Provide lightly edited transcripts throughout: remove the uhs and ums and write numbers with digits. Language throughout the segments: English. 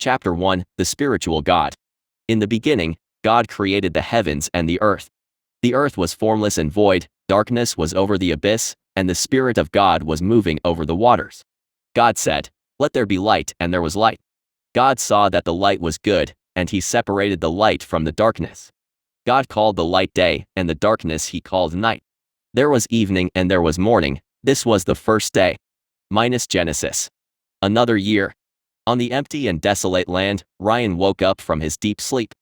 Chapter 1, The Spiritual God. In the beginning, God created the heavens and the earth. The earth was formless and void, darkness was over the abyss, and the Spirit of God was moving over the waters. God said, "Let there be light," and there was light. God saw that the light was good, and he separated the light from the darkness. God called the light day, and the darkness he called night. There was evening and there was morning. This was the first day. Genesis. Another year. On the empty and desolate land, Ryan woke up from his deep sleep.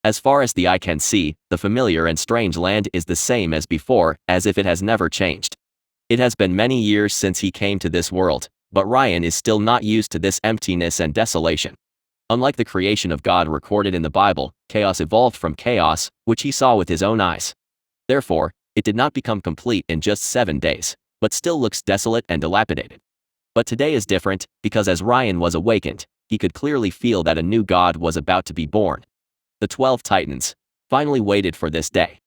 As far as the eye can see, the familiar and strange land is the same as before, as if it has never changed. It has been many years since he came to this world, but Ryan is still not used to this emptiness and desolation. Unlike the creation of God recorded in the Bible, chaos evolved from chaos, which he saw with his own eyes. Therefore, it did not become complete in just 7 days, but still looks desolate and dilapidated. But today is different, because as Ryan was awakened, he could clearly feel that a new God was about to be born. The 12 Titans finally waited for this day.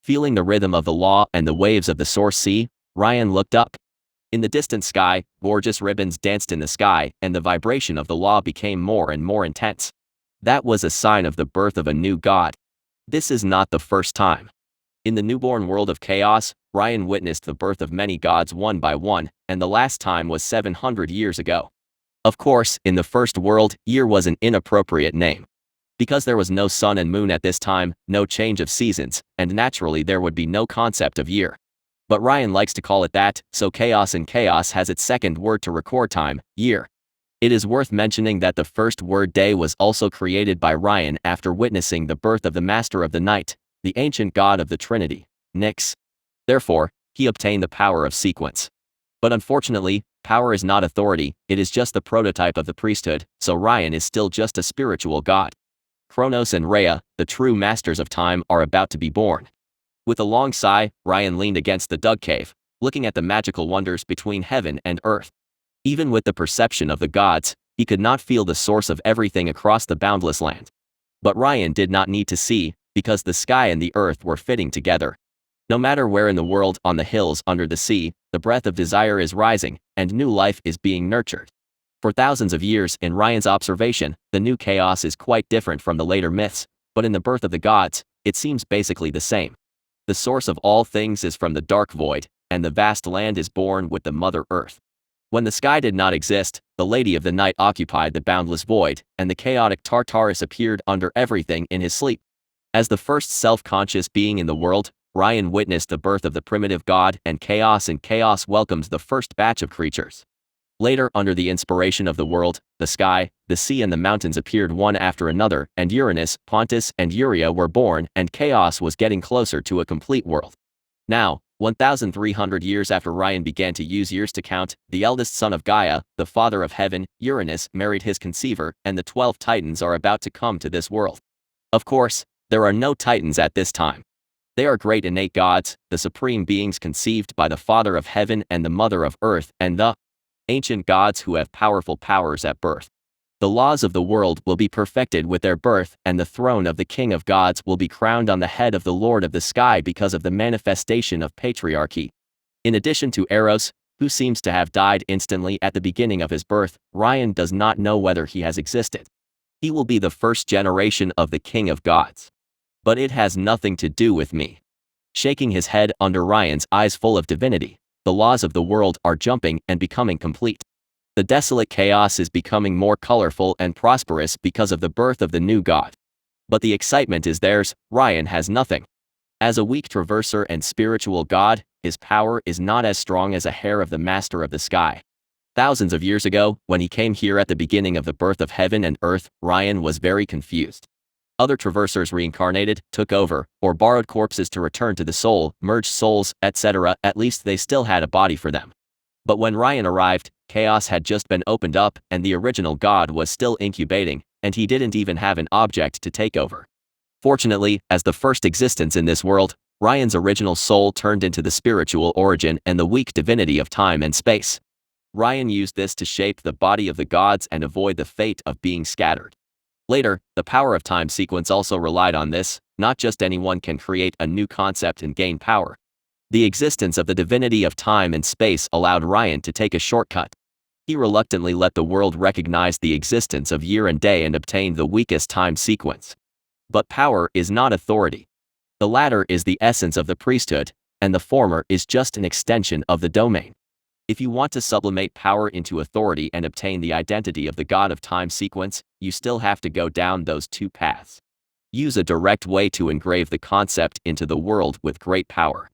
Feeling the rhythm of the law and the waves of the source sea, Ryan looked up. In the distant sky, gorgeous ribbons danced in the sky, and the vibration of the law became more and more intense. That was a sign of the birth of a new God. This is not the first time. In the newborn world of chaos, Ryan witnessed the birth of many gods one by one, and the last time was 700 years ago. Of course, in the first world, year was an inappropriate name. Because there was no sun and moon at this time, no change of seasons, and naturally there would be no concept of year. But Ryan likes to call it that, so chaos and chaos has its second word to record time, year. It is worth mentioning that the first word day was also created by Ryan after witnessing the birth of the Master of the Night, the ancient god of the Trinity, Nyx. Therefore, he obtained the power of sequence. But unfortunately, power is not authority, it is just the prototype of the priesthood, so Ryan is still just a spiritual god. Kronos and Rhea, the true masters of time, are about to be born. With a long sigh, Ryan leaned against the dug cave, looking at the magical wonders between heaven and earth. Even with the perception of the gods, he could not feel the source of everything across the boundless land. But Ryan did not need to see, because the sky and the earth were fitting together. No matter where in the world, on the hills, under the sea, the breath of desire is rising, and new life is being nurtured. For thousands of years, in Ryan's observation, the new chaos is quite different from the later myths, but in the birth of the gods, it seems basically the same. The source of all things is from the dark void, and the vast land is born with the Mother Earth. When the sky did not exist, the Lady of the Night occupied the boundless void, and the chaotic Tartarus appeared under everything in his sleep. As the first self-conscious being in the world, Ryan witnessed the birth of the primitive god, and chaos welcomes the first batch of creatures. Later, under the inspiration of the world, the sky, the sea and the mountains appeared one after another, and Uranus, Pontus and Uria were born, and chaos was getting closer to a complete world. Now, 1,300 years after Ryan began to use years to count, the eldest son of Gaia, the father of heaven, Uranus, married his conceiver, and the 12 Titans are about to come to this world. Of course, there are no Titans at this time. They are great innate gods, the supreme beings conceived by the Father of Heaven and the Mother of Earth, and the ancient gods who have powerful powers at birth. The laws of the world will be perfected with their birth, and the throne of the King of Gods will be crowned on the head of the Lord of the Sky because of the manifestation of patriarchy. In addition to Eros, who seems to have died instantly at the beginning of his birth, Ryan does not know whether he has existed. He will be the first generation of the King of Gods. But it has nothing to do with me. Shaking his head under Ryan's eyes full of divinity, the laws of the world are jumping and becoming complete. The desolate chaos is becoming more colorful and prosperous because of the birth of the new god. But the excitement is theirs, Ryan has nothing. As a weak traverser and spiritual god, his power is not as strong as a hair of the Master of the Sky. Thousands of years ago, when he came here at the beginning of the birth of heaven and earth, Ryan was very confused. Other traversers reincarnated, took over, or borrowed corpses to return to the soul, merged souls, etc. At least they still had a body for them. But when Ryan arrived, chaos had just been opened up, and the original god was still incubating, and he didn't even have an object to take over. Fortunately, as the first existence in this world, Ryan's original soul turned into the spiritual origin and the weak divinity of time and space. Ryan used this to shape the body of the gods and avoid the fate of being scattered. Later, the power of time sequence also relied on this. Not just anyone can create a new concept and gain power. The existence of the divinity of time and space allowed Ryan to take a shortcut. He reluctantly let the world recognize the existence of year and day and obtained the weakest time sequence. But power is not authority. The latter is the essence of the priesthood, and the former is just an extension of the domain. If you want to sublimate power into authority and obtain the identity of the god of time sequence, you still have to go down those two paths. Use a direct way to engrave the concept into the world with great power.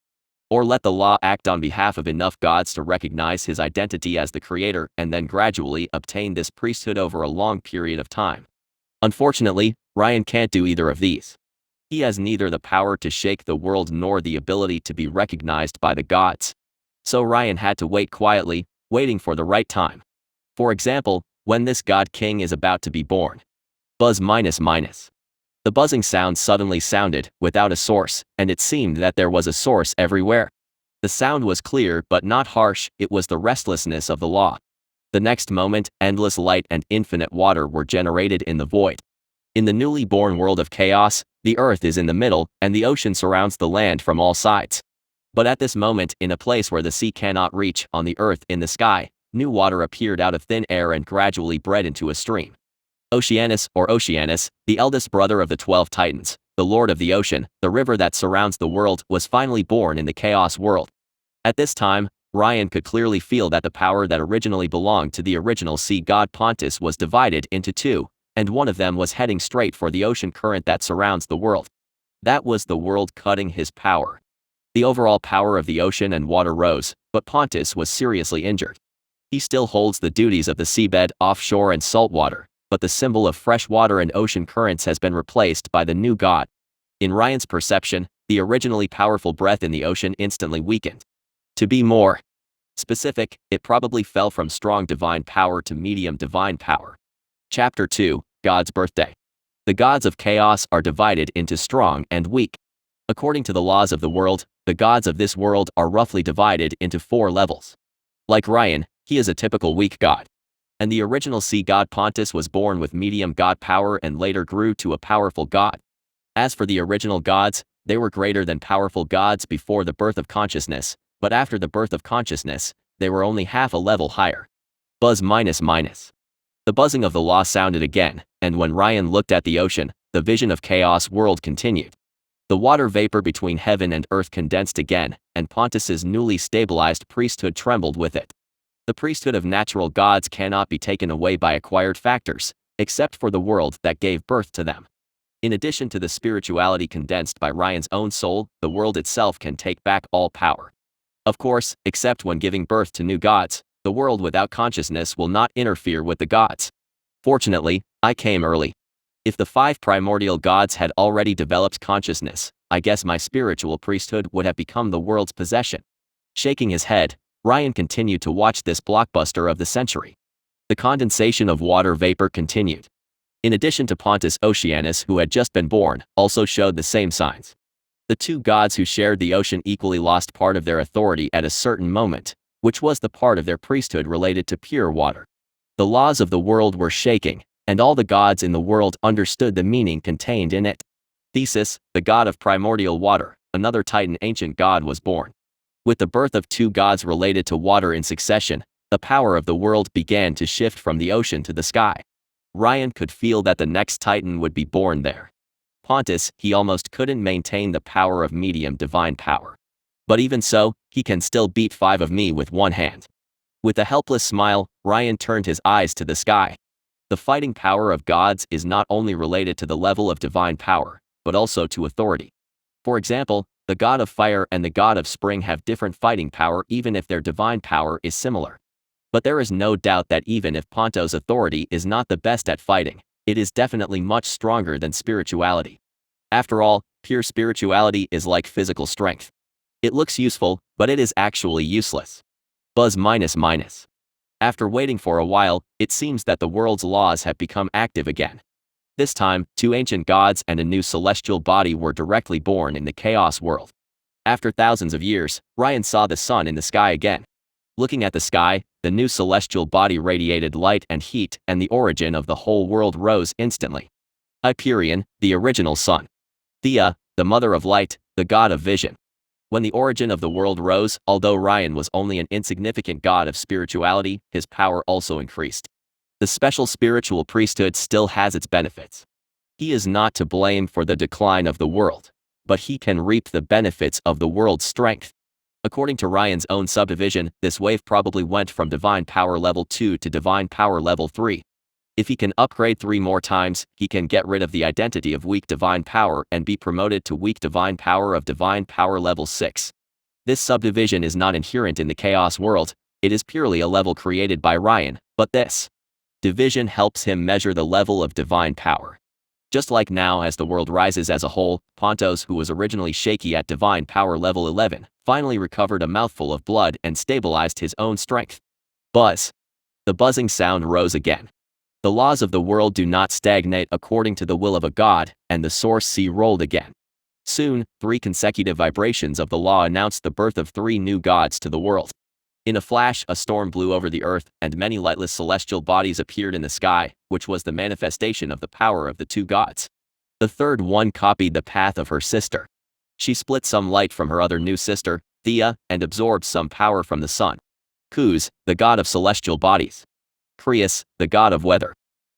Or let the law act on behalf of enough gods to recognize his identity as the creator and then gradually obtain this priesthood over a long period of time. Unfortunately, Ryan can't do either of these. He has neither the power to shake the world nor the ability to be recognized by the gods. So Ryan had to wait quietly, waiting for the right time. For example, when this god king is about to be born. Buzz minus minus. The buzzing sound suddenly sounded, without a source, and it seemed that there was a source everywhere. The sound was clear but not harsh, it was the restlessness of the law. The next moment, endless light and infinite water were generated in the void. In the newly born world of chaos, the earth is in the middle, and the ocean surrounds the land from all sides. But at this moment, in a place where the sea cannot reach, on the earth in the sky, new water appeared out of thin air and gradually bred into a stream. Oceanus, or Oceanus, the eldest brother of the 12 Titans, the lord of the ocean, the river that surrounds the world, was finally born in the chaos world. At this time, Ryan could clearly feel that the power that originally belonged to the original sea god Pontus was divided into two, and one of them was heading straight for the ocean current that surrounds the world. That was the world cutting his power. The overall power of the ocean and water rose, but Pontus was seriously injured. He still holds the duties of the seabed, offshore and saltwater, but the symbol of fresh water and ocean currents has been replaced by the new god. In Ryan's perception, the originally powerful breath in the ocean instantly weakened. To be more specific, it probably fell from strong divine power to medium divine power. Chapter 2, God's Birthday. The gods of chaos are divided into strong and weak. According to the laws of the world, the gods of this world are roughly divided into 4 levels. Like Ryan, he is a typical weak god. And the original sea god Pontus was born with medium god power and later grew to a powerful god. As for the original gods, they were greater than powerful gods before the birth of consciousness, but after the birth of consciousness, they were only half a level higher. Buzz minus minus. The buzzing of the law sounded again, and when Ryan looked at the ocean, the vision of chaos world continued. The water vapor between heaven and earth condensed again, and Pontus's newly stabilized priesthood trembled with it. The priesthood of natural gods cannot be taken away by acquired factors, except for the world that gave birth to them. In addition to the spirituality condensed by Ryan's own soul, the world itself can take back all power. Of course, except when giving birth to new gods, the world without consciousness will not interfere with the gods. Fortunately, I came early. If the 5 primordial gods had already developed consciousness, I guess my spiritual priesthood would have become the world's possession. Shaking his head, Ryan continued to watch this blockbuster of the century. The condensation of water vapor continued. In addition to Pontus, Oceanus, who had just been born, also showed the same signs. The 2 gods who shared the ocean equally lost part of their authority at a certain moment, which was the part of their priesthood related to pure water. The laws of the world were shaking, and all the gods in the world understood the meaning contained in it. Theseus, the god of primordial water, another Titan ancient god, was born. With the birth of 2 gods related to water in succession, the power of the world began to shift from the ocean to the sky. Ryan could feel that the next Titan would be born there. Pontus, he almost couldn't maintain the power of medium divine power. But even so, he can still beat 5 of me with one hand. With a helpless smile, Ryan turned his eyes to the sky. The fighting power of gods is not only related to the level of divine power, but also to authority. For example, the god of fire and the god of spring have different fighting power even if their divine power is similar. But there is no doubt that even if Ponto's authority is not the best at fighting, it is definitely much stronger than spirituality. After all, pure spirituality is like physical strength. It looks useful, but it is actually useless. Buzz minus minus. After waiting for a while, it seems that the world's laws have become active again. This time, 2 ancient gods and a new celestial body were directly born in the chaos world. After thousands of years, Ryan saw the sun in the sky again. Looking at the sky, the new celestial body radiated light and heat, and the origin of the whole world rose instantly. Hyperion, the original sun. Thea, the mother of light, the god of vision. When the origin of the world rose, although Ryan was only an insignificant god of spirituality, his power also increased. The special spiritual priesthood still has its benefits. He is not to blame for the decline of the world, but he can reap the benefits of the world's strength. According to Ryan's own subdivision, this wave probably went from divine power level 2 to divine power level 3. If he can upgrade 3 more times, he can get rid of the identity of weak divine power and be promoted to weak divine power level 6. This subdivision is not inherent in the chaos world, it is purely a level created by Ryan, but this division helps him measure the level of divine power. Just like now, as the world rises as a whole, Pontos, who was originally shaky at divine power level 11, finally recovered a mouthful of blood and stabilized his own strength. Buzz. The buzzing sound rose again. The laws of the world do not stagnate according to the will of a god, and the source sea rolled again. Soon, 3 consecutive vibrations of the law announced the birth of 3 new gods to the world. In a flash, a storm blew over the earth, and many lightless celestial bodies appeared in the sky, which was the manifestation of the power of the 2 gods. The third one copied the path of her sister. She split some light from her other new sister, Thea, and absorbed some power from the sun. Kuz, the god of celestial bodies. Creus, the god of weather.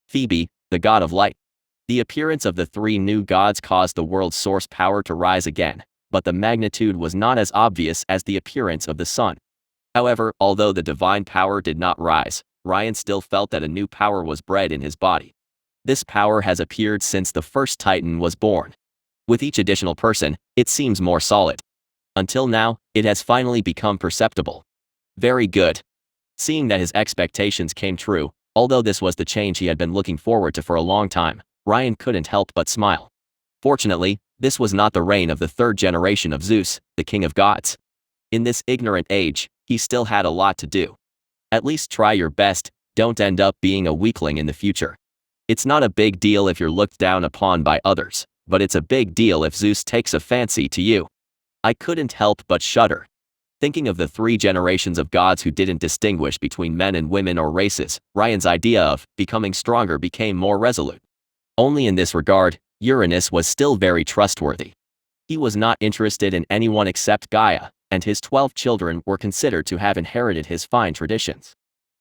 Phoebe, the god of light. The appearance of the 3 new gods caused the world's source power to rise again, but the magnitude was not as obvious as the appearance of the sun. However, although the divine power did not rise, Ryan still felt that a new power was bred in his body. This power has appeared since the first Titan was born. With each additional person, it seems more solid. Until now, it has finally become perceptible. Very good. Seeing that his expectations came true, although this was the change he had been looking forward to for a long time, Ryan couldn't help but smile. Fortunately, this was not the reign of the 3rd generation of Zeus, the king of gods. In this ignorant age, he still had a lot to do. At least try your best, don't end up being a weakling in the future. It's not a big deal if you're looked down upon by others, but it's a big deal if Zeus takes a fancy to you. I couldn't help but shudder. Thinking of the 3 generations of gods who didn't distinguish between men and women or races, Ryan's idea of becoming stronger became more resolute. Only in this regard, Uranus was still very trustworthy. He was not interested in anyone except Gaia, and his 12 children were considered to have inherited his fine traditions.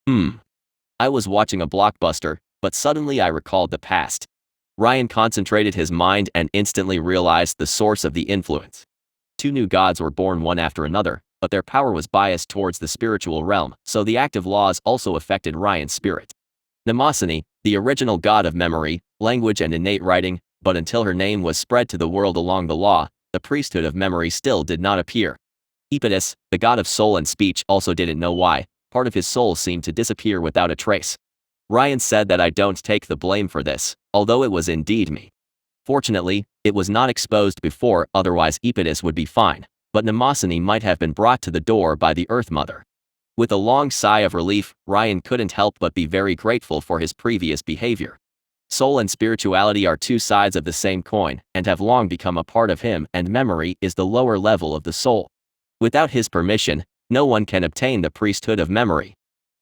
I was watching a blockbuster, but suddenly I recalled the past. Ryan concentrated his mind and instantly realized the source of the influence. 2 new gods were born one after another, but their power was biased towards the spiritual realm, so the active laws also affected Ryan's spirit. Mnemosyne, the original god of memory, language and innate writing, but until her name was spread to the world along the law, the priesthood of memory still did not appear. Epidus, the god of soul and speech, also didn't know why. Part of his soul seemed to disappear without a trace. Ryan said that I don't take the blame for this, although it was indeed me. Fortunately, it was not exposed before, otherwise Epidus would be fine, but Mnemosyne might have been brought to the door by the Earth Mother. With a long sigh of relief, Ryan couldn't help but be very grateful for his previous behavior. Soul and spirituality are 2 sides of the same coin, and have long become a part of him, and memory is the lower level of the soul. Without his permission, no one can obtain the priesthood of memory.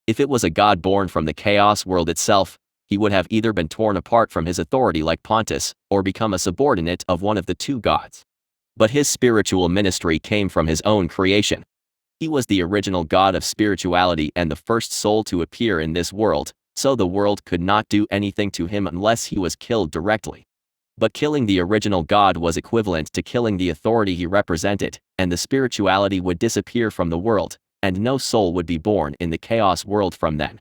If it was a god born from the chaos world itself, he would have either been torn apart from his authority like Pontus, or become a subordinate of one of the 2 gods. But his spiritual ministry came from his own creation. He was the original god of spirituality and the first soul to appear in this world, so the world could not do anything to him unless he was killed directly. But killing the original god was equivalent to killing the authority he represented, and the spirituality would disappear from the world, and no soul would be born in the chaos world from then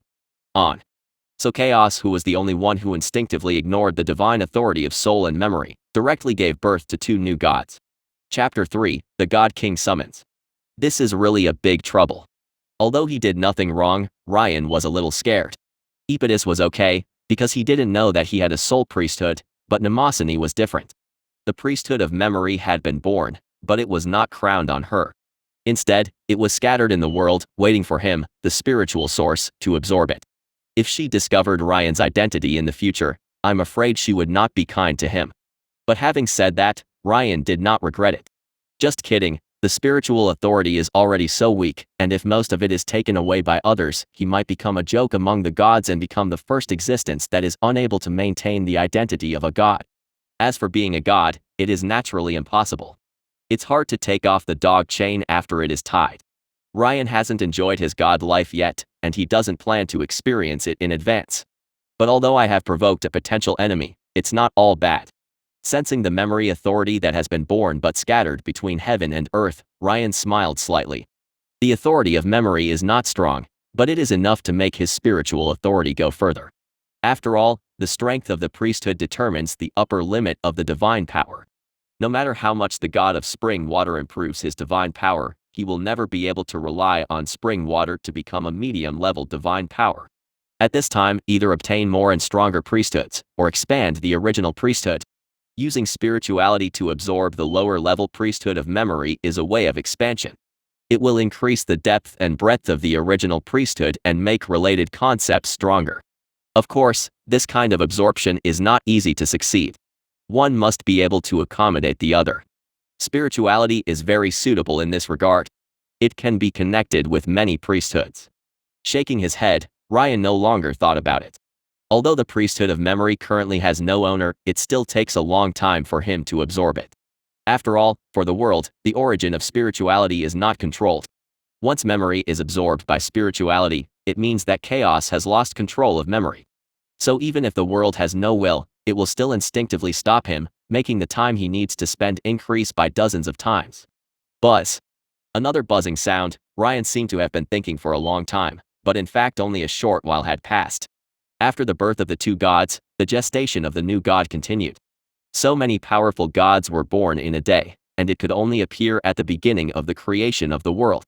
on. So Chaos, who was the only one who instinctively ignored the divine authority of soul and memory, directly gave birth to 2 new gods. Chapter 3, The God King Summons. This is really a big trouble. Although he did nothing wrong, Ryan was a little scared. Epidus was okay, because he didn't know that he had a soul priesthood, but Mnemosyne was different. The priesthood of memory had been born, but it was not crowned on her. Instead, it was scattered in the world, waiting for him, the spiritual source, to absorb it. If she discovered Ryan's identity in the future, I'm afraid she would not be kind to him. But having said that, Ryan did not regret it. Just kidding, the spiritual authority is already so weak, and if most of it is taken away by others, he might become a joke among the gods and become the first existence that is unable to maintain the identity of a god. As for being a god, it is naturally impossible. It's hard to take off the dog chain after it is tied. Ryan hasn't enjoyed his god life yet, and he doesn't plan to experience it in advance. But although I have provoked a potential enemy, it's not all bad. Sensing the memory authority that has been born but scattered between heaven and earth, Ryan smiled slightly. The authority of memory is not strong, but it is enough to make his spiritual authority go further. After all, the strength of the priesthood determines the upper limit of the divine power. No matter how much the god of spring water improves his divine power, he will never be able to rely on spring water to become a medium-level divine power. At this time, either obtain more and stronger priesthoods, or expand the original priesthood. Using spirituality to absorb the lower-level priesthood of memory is a way of expansion. It will increase the depth and breadth of the original priesthood and make related concepts stronger. Of course, this kind of absorption is not easy to succeed. One must be able to accommodate the other. Spirituality is very suitable in this regard. It can be connected with many priesthoods. Shaking his head, Ryan no longer thought about it. Although the priesthood of memory currently has no owner, it still takes a long time for him to absorb it. After all, for the world, the origin of spirituality is not controlled. Once memory is absorbed by spirituality, it means that chaos has lost control of memory. So even if the world has no will, it will still instinctively stop him, making the time he needs to spend increase by dozens of times. Buzz. Another buzzing sound. Ryan seemed to have been thinking for a long time, but in fact only a short while had passed. After the birth of the two gods, the gestation of the new god continued. So many powerful gods were born in a day, and it could only appear at the beginning of the creation of the world.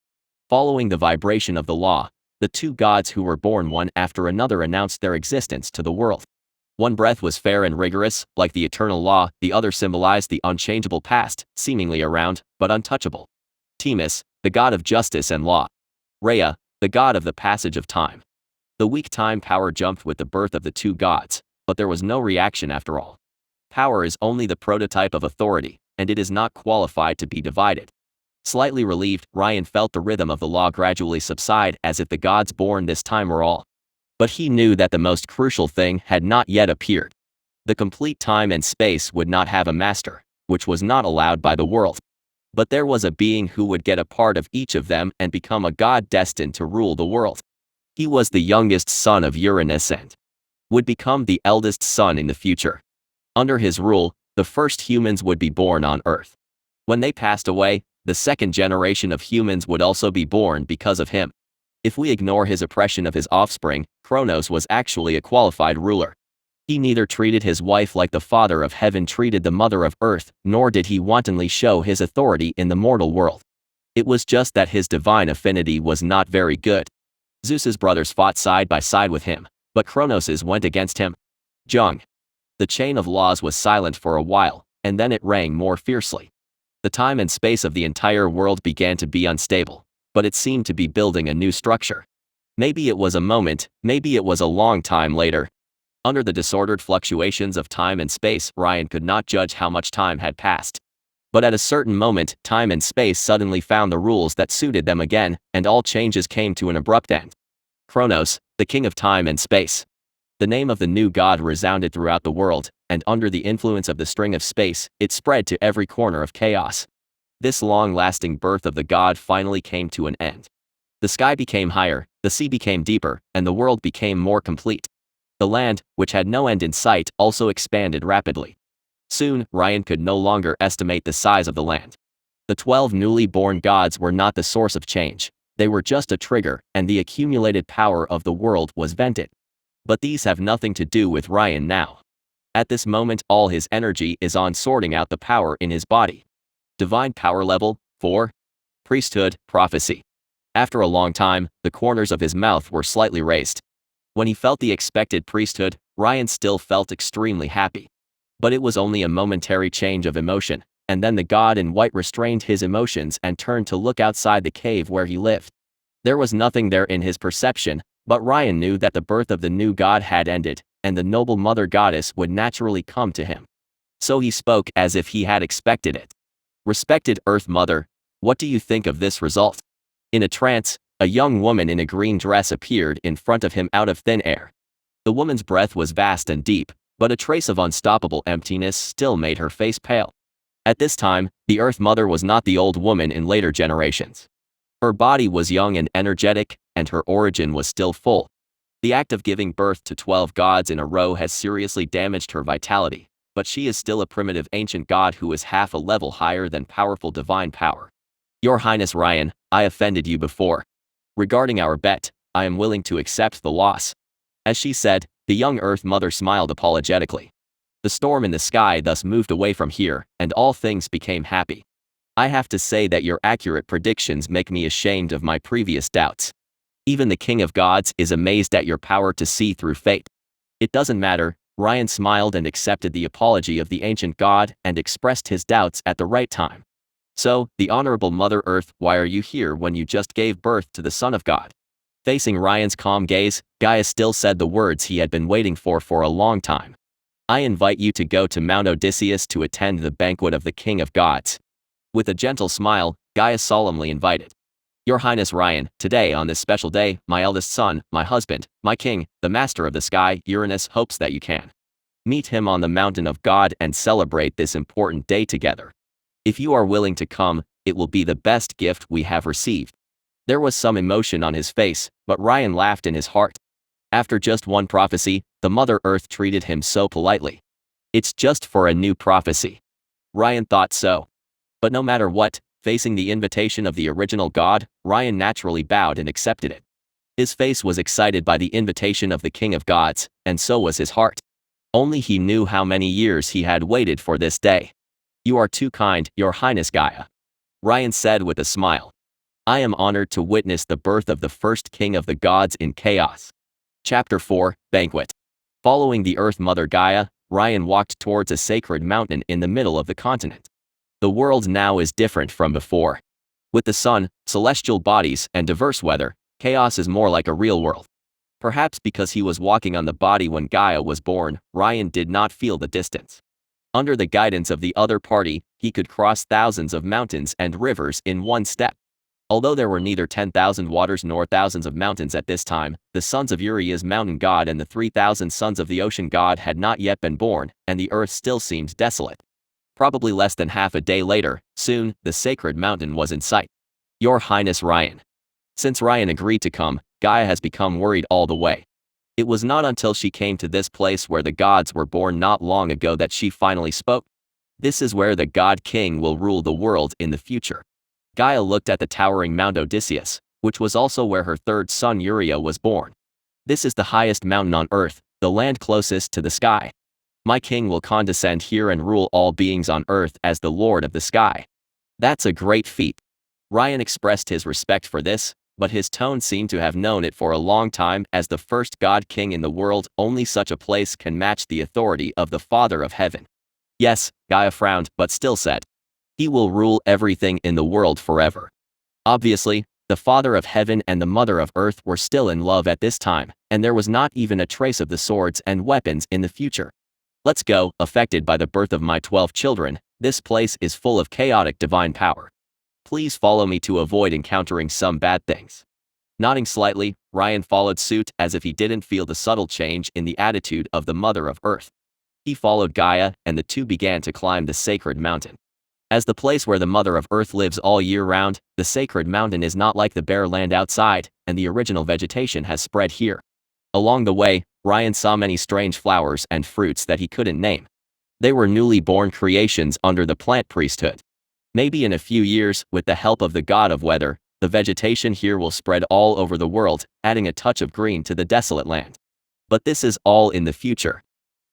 Following the vibration of the law, the two gods who were born one after another announced their existence to the world. One breath was fair and rigorous, like the eternal law, the other symbolized the unchangeable past, seemingly around, but untouchable. Timus, the god of justice and law. Rhea, the god of the passage of time. The weak time power jumped with the birth of the two gods, but there was no reaction after all. Power is only the prototype of authority, and it is not qualified to be divided. Slightly relieved, Ryan felt the rhythm of the law gradually subside as if the gods born this time were all. But he knew that the most crucial thing had not yet appeared. The complete time and space would not have a master, which was not allowed by the world. But there was a being who would get a part of each of them and become a god destined to rule the world. He was the youngest son of Uranus and would become the eldest son in the future. Under his rule, the first humans would be born on Earth. When they passed away, the second generation of humans would also be born because of him. If we ignore his oppression of his offspring, Kronos was actually a qualified ruler. He neither treated his wife like the father of heaven treated the mother of earth, nor did he wantonly show his authority in the mortal world. It was just that his divine affinity was not very good. Zeus's brothers fought side by side with him, but Kronos's went against him. Jung. The chain of laws was silent for a while, and then it rang more fiercely. The time and space of the entire world began to be unstable, but it seemed to be building a new structure. Maybe it was a moment, maybe it was a long time later. Under the disordered fluctuations of time and space, Ryan could not judge how much time had passed. But at a certain moment, time and space suddenly found the rules that suited them again, and all changes came to an abrupt end. Kronos, the king of time and space. The name of the new god resounded throughout the world, and under the influence of the string of space, it spread to every corner of chaos. This long-lasting birth of the god finally came to an end. The sky became higher, the sea became deeper, and the world became more complete. The land, which had no end in sight, also expanded rapidly. Soon, Ryan could no longer estimate the size of the land. The 12 newly born gods were not the source of change, they were just a trigger, and the accumulated power of the world was vented. But these have nothing to do with Ryan now. At this moment, all his energy is on sorting out the power in his body. Divine power level 4. Priesthood, prophecy. After a long time, the corners of his mouth were slightly raised. When he felt the expected priesthood, Ryan still felt extremely happy. But it was only a momentary change of emotion, and then the god in white restrained his emotions and turned to look outside the cave where he lived. There was nothing there in his perception, but Ryan knew that the birth of the new god had ended, and the noble mother goddess would naturally come to him. So he spoke as if he had expected it. Respected Earth Mother, what do you think of this result? In a trance, a young woman in a green dress appeared in front of him out of thin air. The woman's breath was vast and deep, but a trace of unstoppable emptiness still made her face pale. At this time, the Earth Mother was not the old woman in later generations. Her body was young and energetic, and her origin was still full. The act of giving birth to 12 gods in a row has seriously damaged her vitality, but she is still a primitive ancient god who is half a level higher than powerful divine power. Your Highness Ryan, I offended you before. Regarding our bet, I am willing to accept the loss. As she said, the young Earth Mother smiled apologetically. The storm in the sky thus moved away from here, and all things became happy. I have to say that your accurate predictions make me ashamed of my previous doubts. Even the King of Gods is amazed at your power to see through fate. It doesn't matter, Ryan smiled and accepted the apology of the ancient god and expressed his doubts at the right time. So, the Honorable Mother Earth, why are you here when you just gave birth to the Son of God? Facing Ryan's calm gaze, Gaia still said the words he had been waiting for a long time. I invite you to go to Mount Odysseus to attend the banquet of the King of Gods. With a gentle smile, Gaia solemnly invited. Your Highness Ryan, today on this special day, my eldest son, my husband, my king, the master of the sky, Uranus, hopes that you can meet him on the mountain of God and celebrate this important day together. If you are willing to come, it will be the best gift we have received. There was some emotion on his face, but Ryan laughed in his heart. After just one prophecy, the Mother Earth treated him so politely. It's just for a new prophecy. Ryan thought so. But no matter what, facing the invitation of the original god, Ryan naturally bowed and accepted it. His face was excited by the invitation of the King of Gods, and so was his heart. Only he knew how many years he had waited for this day. You are too kind, Your Highness Gaia. Ryan said with a smile. I am honored to witness the birth of the first king of the gods in chaos. Chapter 4, Banquet. Following the Earth Mother Gaia, Ryan walked towards a sacred mountain in the middle of the continent. The world now is different from before. With the sun, celestial bodies, and diverse weather, chaos is more like a real world. Perhaps because he was walking on the body when Gaia was born, Ryan did not feel the distance. Under the guidance of the other party, he could cross thousands of mountains and rivers in one step. Although there were neither 10,000 waters nor thousands of mountains at this time, the sons of Uria's mountain god and the 3,000 sons of the ocean god had not yet been born, and the earth still seemed desolate. Probably less than half a day later, soon, the sacred mountain was in sight. Your Highness Ryan. Since Ryan agreed to come, Gaia has become worried all the way. It was not until she came to this place where the gods were born not long ago that she finally spoke. This is where the God King will rule the world in the future. Gaia looked at the towering Mount Odysseus, which was also where her third son Uria was born. This is the highest mountain on earth, the land closest to the sky. My king will condescend here and rule all beings on earth as the Lord of the sky. That's a great feat. Ryan expressed his respect for this, but his tone seemed to have known it for a long time. As the first God King in the world, only such a place can match the authority of the Father of Heaven. Yes, Gaia frowned, but still said. He will rule everything in the world forever. Obviously, the Father of Heaven and the Mother of Earth were still in love at this time, and there was not even a trace of the swords and weapons in the future. Let's go. Affected by the birth of my 12 children, this place is full of chaotic divine power. Please follow me to avoid encountering some bad things. Nodding slightly, Ryan followed suit as if he didn't feel the subtle change in the attitude of the Mother of Earth. He followed Gaia, and the two began to climb the sacred mountain. As the place where the Mother of Earth lives all year round, the sacred mountain is not like the bare land outside, and the original vegetation has spread here. Along the way, Ryan saw many strange flowers and fruits that he couldn't name. They were newly born creations under the plant priesthood. Maybe in a few years, with the help of the god of weather, the vegetation here will spread all over the world, adding a touch of green to the desolate land. But this is all in the future.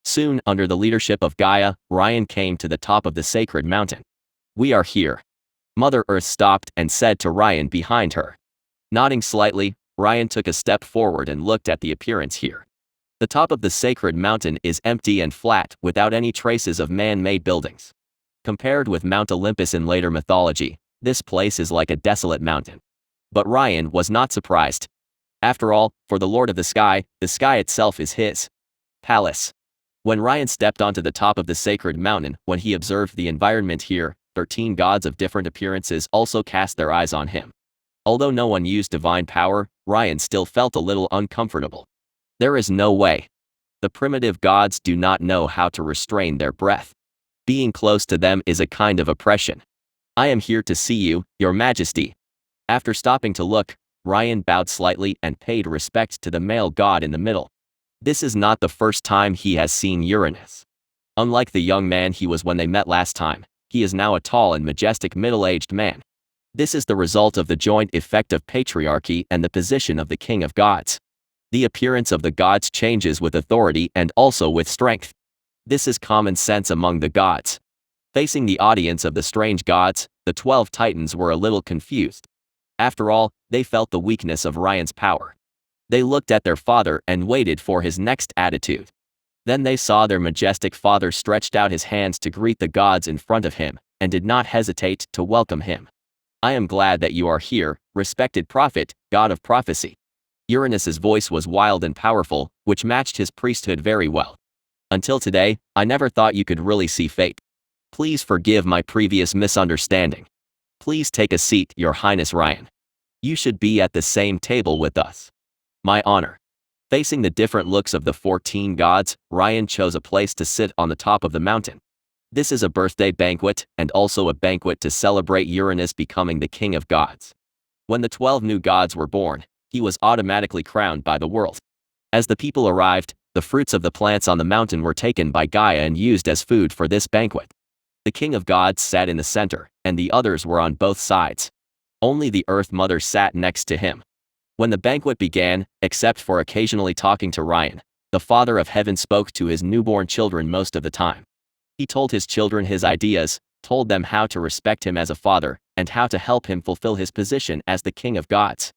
Soon, under the leadership of Gaia, Ryan came to the top of the sacred mountain. We are here. Mother Earth stopped and said to Ryan behind her. Nodding slightly, Ryan took a step forward and looked at the appearance here. The top of the sacred mountain is empty and flat, without any traces of man-made buildings. Compared with Mount Olympus in later mythology, this place is like a desolate mountain. But Ryan was not surprised. After all, for the Lord of the sky itself is his palace. When Ryan stepped onto the top of the sacred mountain, when he observed the environment here, 13 gods of different appearances also cast their eyes on him. Although no one used divine power, Ryan still felt a little uncomfortable. There is no way. The primitive gods do not know how to restrain their breath. Being close to them is a kind of oppression. I am here to see you, your majesty. After stopping to look, Ryan bowed slightly and paid respect to the male god in the middle. This is not the first time he has seen Uranus. Unlike the young man he was when they met last time, he is now a tall and majestic middle-aged man. This is the result of the joint effect of patriarchy and the position of the king of gods. The appearance of the gods changes with authority and also with strength. This is common sense among the gods. Facing the audience of the strange gods, the 12 titans were a little confused. After all, they felt the weakness of Ryan's power. They looked at their father and waited for his next attitude. Then they saw their majestic father stretched out his hands to greet the gods in front of him, and did not hesitate to welcome him. I am glad that you are here, respected prophet, god of prophecy. Uranus's voice was wild and powerful, which matched his priesthood very well. Until today, I never thought you could really see fate. Please forgive my previous misunderstanding. Please take a seat, Your Highness Ryan. You should be at the same table with us. My honor. Facing the different looks of the 14 gods, Ryan chose a place to sit on the top of the mountain. This is a birthday banquet, and also a banquet to celebrate Uranus becoming the king of gods. When the 12 new gods were born, he was automatically crowned by the world. As the people arrived, the fruits of the plants on the mountain were taken by Gaia and used as food for this banquet. The king of gods sat in the center, and the others were on both sides. Only the Earth Mother sat next to him. When the banquet began, except for occasionally talking to Ryan, the Father of Heaven spoke to his newborn children most of the time. He told his children his ideas, told them how to respect him as a father, and how to help him fulfill his position as the king of gods.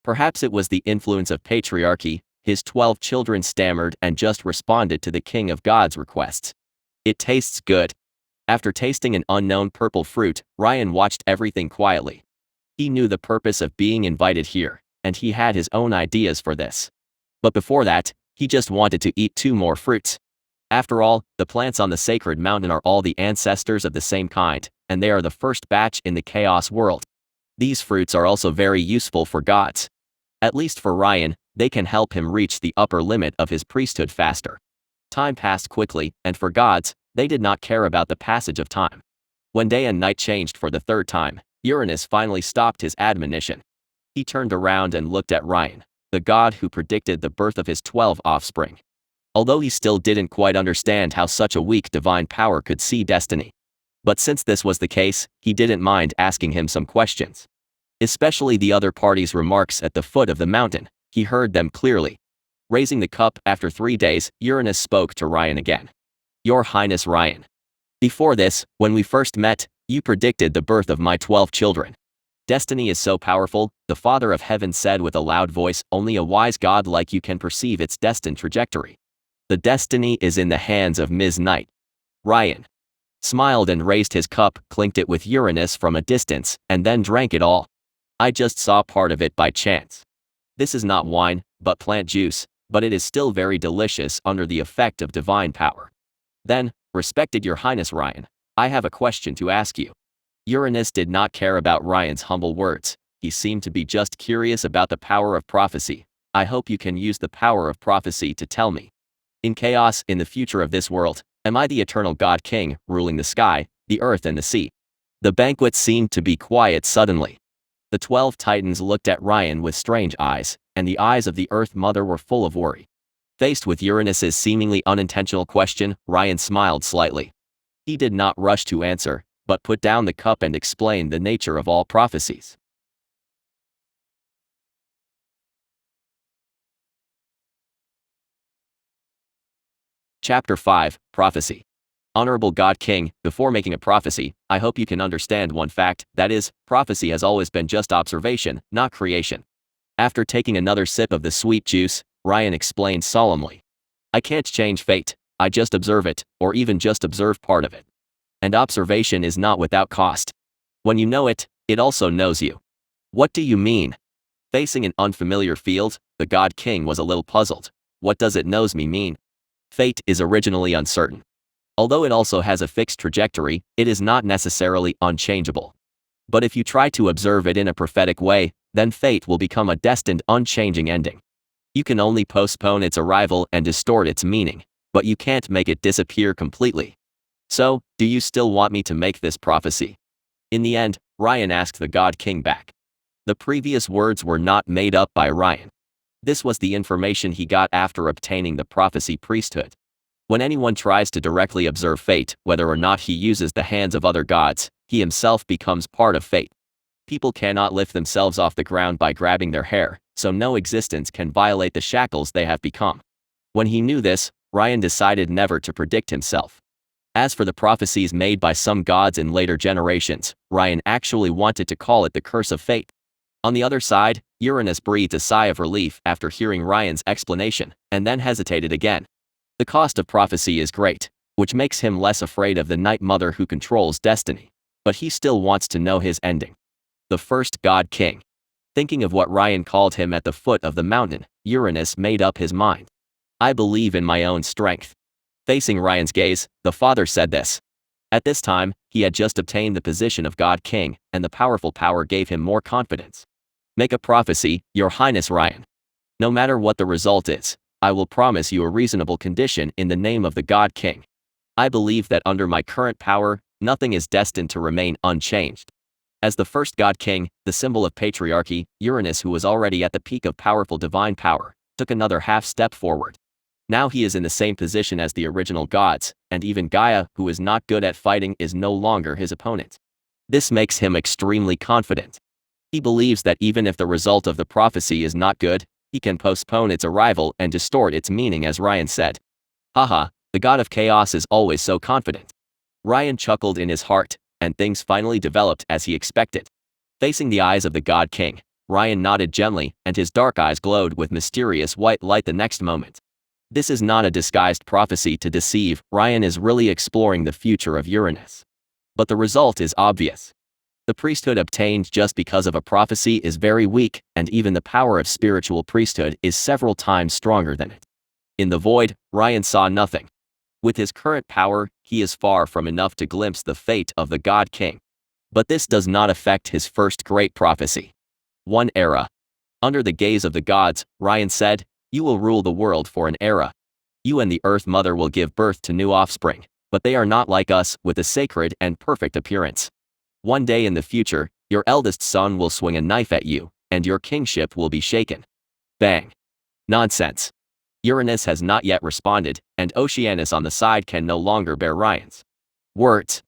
Perhaps it was the influence of patriarchy, his 12 children stammered and just responded to the king of gods' requests. It tastes good. After tasting an unknown purple fruit, Ryan watched everything quietly. He knew the purpose of being invited here, and he had his own ideas for this. But before that, he just wanted to eat 2 more fruits. After all, the plants on the sacred mountain are all the ancestors of the same kind, and they are the first batch in the chaos world. These fruits are also very useful for gods. At least for Ryan, they can help him reach the upper limit of his priesthood faster. Time passed quickly, and for gods, they did not care about the passage of time. When day and night changed for the 3rd time, Uranus finally stopped his admonition. He turned around and looked at Ryan, the god who predicted the birth of his 12 offspring. Although he still didn't quite understand how such a weak divine power could see destiny. But since this was the case, he didn't mind asking him some questions. Especially the other party's remarks at the foot of the mountain, he heard them clearly. Raising the cup after 3 days, Uranus spoke to Ryan again. Your Highness Ryan. Before this, when we first met, you predicted the birth of my 12 children. Destiny is so powerful, the Father of Heaven said with a loud voice, only a wise god like you can perceive its destined trajectory. The destiny is in the hands of Ms. Knight. Ryan smiled and raised his cup, clinked it with Uranus from a distance, and then drank it all. I just saw part of it by chance. This is not wine, but plant juice, but it is still very delicious under the effect of divine power. Then, respected Your Highness Ryan, I have a question to ask you. Uranus did not care about Ryan's humble words. He seemed to be just curious about the power of prophecy. I hope you can use the power of prophecy to tell me. In chaos in the future of this world, am I the eternal God King, ruling the sky, the earth and the sea? The banquet seemed to be quiet suddenly. The 12 titans looked at Ryan with strange eyes, and the eyes of the Earth Mother were full of worry. Faced with Uranus's seemingly unintentional question, Ryan smiled slightly. He did not rush to answer, but put down the cup and explained the nature of all prophecies. Chapter 5, Prophecy. Honorable God King, before making a prophecy, I hope you can understand one fact, that is, prophecy has always been just observation, not creation. After taking another sip of the sweet juice, Ryan explained solemnly. I can't change fate, I just observe it, or even just observe part of it. And observation is not without cost. When you know it, it also knows you. What do you mean? Facing an unfamiliar field, the God King was a little puzzled. What does it knows me mean? Fate is originally uncertain. Although it also has a fixed trajectory, it is not necessarily unchangeable. But if you try to observe it in a prophetic way, then fate will become a destined unchanging ending. You can only postpone its arrival and distort its meaning, but you can't make it disappear completely. So, do you still want me to make this prophecy? In the end, Ryan asked the God King back. The previous words were not made up by Ryan. This was the information he got after obtaining the prophecy priesthood. When anyone tries to directly observe fate, whether or not he uses the hands of other gods, he himself becomes part of fate. People cannot lift themselves off the ground by grabbing their hair, so no existence can violate the shackles they have become. When he knew this, Ryan decided never to predict himself. As for the prophecies made by some gods in later generations, Ryan actually wanted to call it the curse of fate. On the other side, Uranus breathed a sigh of relief after hearing Ryan's explanation, and then hesitated again. The cost of prophecy is great, which makes him less afraid of the Night Mother who controls destiny, but he still wants to know his ending. The first God King. Thinking of what Ryan called him at the foot of the mountain, Uranus made up his mind. I believe in my own strength. Facing Ryan's gaze, the father said this. At this time, he had just obtained the position of God King, and the powerful power gave him more confidence. Make a prophecy, Your Highness Ryan. No matter what the result is, I will promise you a reasonable condition in the name of the God King. I believe that under my current power, nothing is destined to remain unchanged. As the first God King, the symbol of patriarchy, Uranus, who was already at the peak of powerful divine power, took another half step forward. Now he is in the same position as the original gods, and even Gaia, who is not good at fighting, is no longer his opponent. This makes him extremely confident. He believes that even if the result of the prophecy is not good, he can postpone its arrival and distort its meaning, as Ryan said. Haha, the god of chaos is always so confident. Ryan chuckled in his heart, and things finally developed as he expected. Facing the eyes of the God King, Ryan nodded gently, and his dark eyes glowed with mysterious white light the next moment. This is not a disguised prophecy to deceive, Ryan is really exploring the future of Uranus. But the result is obvious. The priesthood obtained just because of a prophecy is very weak, and even the power of spiritual priesthood is several times stronger than it. In the void, Ryan saw nothing. With his current power, he is far from enough to glimpse the fate of the God King. But this does not affect his first great prophecy. One era. Under the gaze of the gods, Ryan said, you will rule the world for an era. You and the Earth Mother will give birth to new offspring, but they are not like us, with a sacred and perfect appearance. One day in the future, your eldest son will swing a knife at you, and your kingship will be shaken. Bang. Nonsense. Uranus has not yet responded, and Oceanus on the side can no longer bear Ryan's words.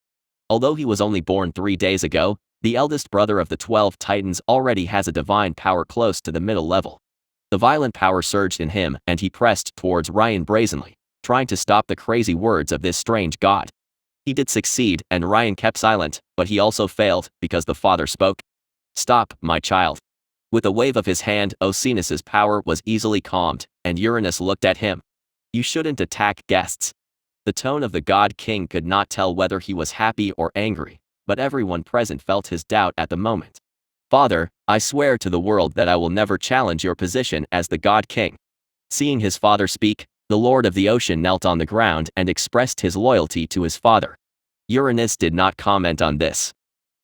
Although he was only born 3 days ago, the eldest brother of the 12 Titans already has a divine power close to the middle level. The violent power surged in him, and he pressed towards Ryan brazenly, trying to stop the crazy words of this strange god. He did succeed, and Ryan kept silent, but he also failed, because the father spoke. Stop, my child. With a wave of his hand, Oceanus's power was easily calmed, and Uranus looked at him. You shouldn't attack guests. The tone of the God King could not tell whether he was happy or angry, but everyone present felt his doubt at the moment. Father, I swear to the world that I will never challenge your position as the God King. Seeing his father speak, the Lord of the Ocean knelt on the ground and expressed his loyalty to his father. Uranus did not comment on this.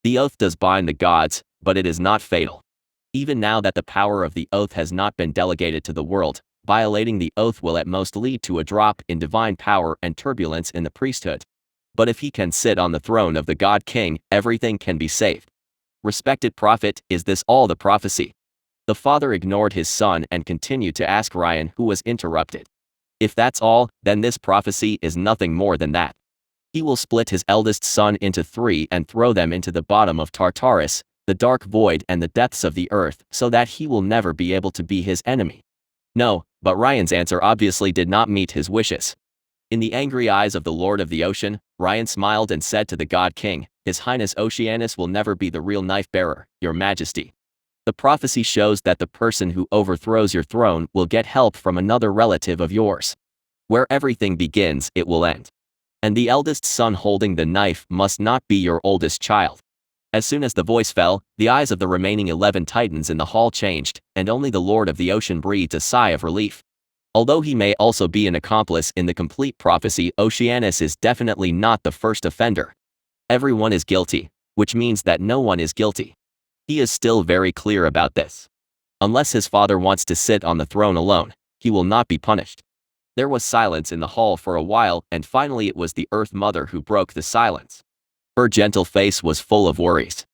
The oath does bind the gods, but it is not fatal. Even now that the power of the oath has not been delegated to the world, violating the oath will at most lead to a drop in divine power and turbulence in the priesthood. But if he can sit on the throne of the God King, everything can be saved. Respected prophet, is this all the prophecy? The father ignored his son and continued to ask Ryan, who was interrupted. If that's all, then this prophecy is nothing more than that. He will split his eldest son into 3 and throw them into the bottom of Tartarus, the dark void and the depths of the earth, so that he will never be able to be his enemy. No, but Ryan's answer obviously did not meet his wishes. In the angry eyes of the Lord of the Ocean, Ryan smiled and said to the God King, His Highness Oceanus will never be the real knife-bearer, Your Majesty. The prophecy shows that the person who overthrows your throne will get help from another relative of yours. Where everything begins, it will end. And the eldest son holding the knife must not be your oldest child. As soon as the voice fell, the eyes of the remaining 11 Titans in the hall changed, and only the Lord of the Ocean breathed a sigh of relief. Although he may also be an accomplice in the complete prophecy, Oceanus is definitely not the first offender. Everyone is guilty, which means that no one is guilty. He is still very clear about this. Unless his father wants to sit on the throne alone, he will not be punished. There was silence in the hall for a while, and finally it was the Earth Mother who broke the silence. Her gentle face was full of worries.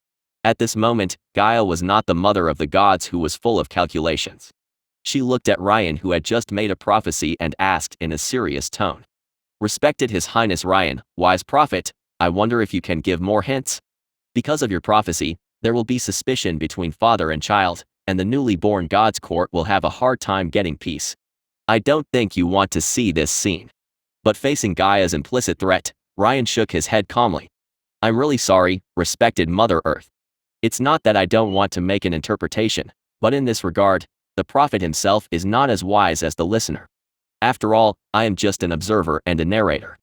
At this moment, Gaia was not the mother of the gods who was full of calculations. She looked at Ryan, who had just made a prophecy, and asked in a serious tone, "Respected His Highness Ryan, wise prophet, I wonder if you can give more hints? Because of your prophecy, there will be suspicion between father and child, and the newly born God's court will have a hard time getting peace. I don't think you want to see this scene." But facing Gaia's implicit threat, Ryan shook his head calmly. "I'm really sorry, respected Mother Earth. It's not that I don't want to make an interpretation, but in this regard, the prophet himself is not as wise as the listener. After all, I am just an observer and a narrator.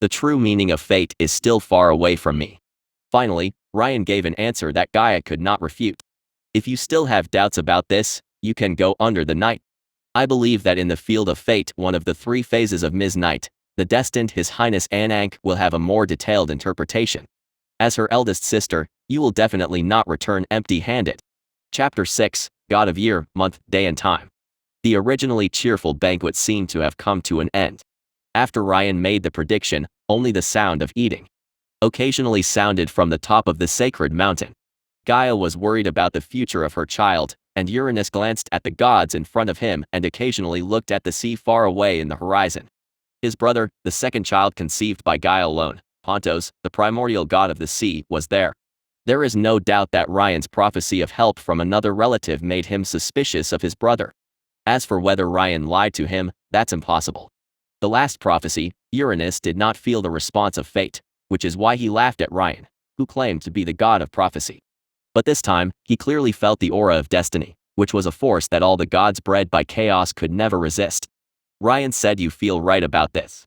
The true meaning of fate is still far away from me." Finally, Ryan gave an answer that Gaia could not refute. "If you still have doubts about this, you can go under the night. I believe that in the field of fate, one of the 3 phases of Ms. Night, the destined His Highness Anank will have a more detailed interpretation. As her eldest sister, you will definitely not return empty-handed." Chapter 6, God of Year, Month, Day and Time. The originally cheerful banquet seemed to have come to an end. After Ryan made the prediction, only the sound of eating occasionally sounded from the top of the sacred mountain. Gaia was worried about the future of her child, and Uranus glanced at the gods in front of him and occasionally looked at the sea far away in the horizon. His brother, the second child conceived by Gaia alone, Pontos, the primordial god of the sea, was there. There is no doubt that Ryan's prophecy of help from another relative made him suspicious of his brother. As for whether Ryan lied to him, that's impossible. The last prophecy, Uranus did not feel the response of fate, which is why he laughed at Ryan, who claimed to be the god of prophecy. But this time, he clearly felt the aura of destiny, which was a force that all the gods bred by chaos could never resist. Ryan said, "You feel right about this."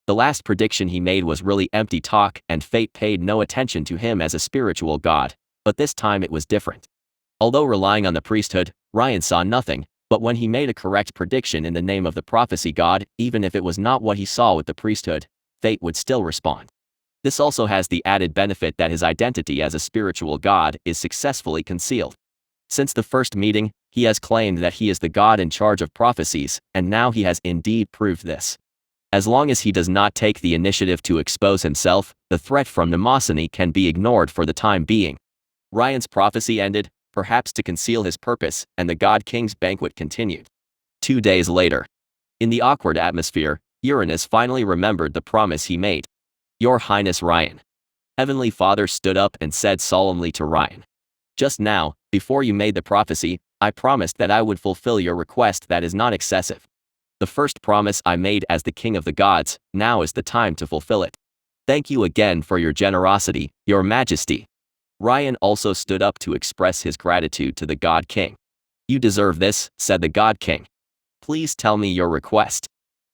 The last prediction he made was really empty talk, and fate paid no attention to him as a spiritual god, but this time it was different. Although relying on the priesthood, Ryan saw nothing, but when he made a correct prediction in the name of the prophecy god, even if it was not what he saw with the priesthood, fate would still respond. This also has the added benefit that his identity as a spiritual god is successfully concealed. Since the first meeting, he has claimed that he is the god in charge of prophecies, and now he has indeed proved this. As long as he does not take the initiative to expose himself, the threat from Mnemosyne can be ignored for the time being. Ryan's prophecy ended, perhaps to conceal his purpose, and the God King's banquet continued. 2 days later. In the awkward atmosphere, Uranus finally remembered the promise he made. "Your Highness Ryan." Heavenly Father stood up and said solemnly to Ryan, "Just now, before you made the prophecy, I promised that I would fulfill your request. That is not excessive. The first promise I made as the King of the Gods, now is the time to fulfill it. Thank you again for your generosity, Your Majesty." Ryan also stood up to express his gratitude to the God King. "You deserve this," said the God King. "Please tell me your request.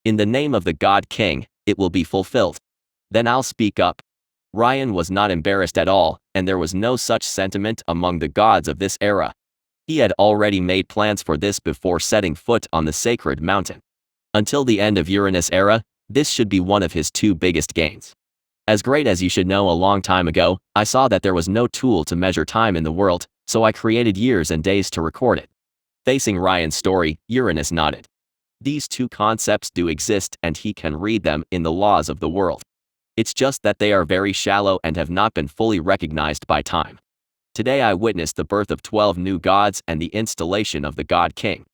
In the name of the God King, it will be fulfilled. Then I'll speak up." Ryan was not embarrassed at all, and there was no such sentiment among the gods of this era. He had already made plans for this before setting foot on the sacred mountain. Until the end of Uranus era, this should be one of his 2 biggest gains. As great as you should know, a long time ago, I saw that there was no tool to measure time in the world, so I created years and days to record it. Facing Ryan's story, Uranus nodded. These 2 concepts do exist, and he can read them in the laws of the world. It's just that they are very shallow and have not been fully recognized by time. Today I witnessed the birth of 12 new gods and the installation of the God King.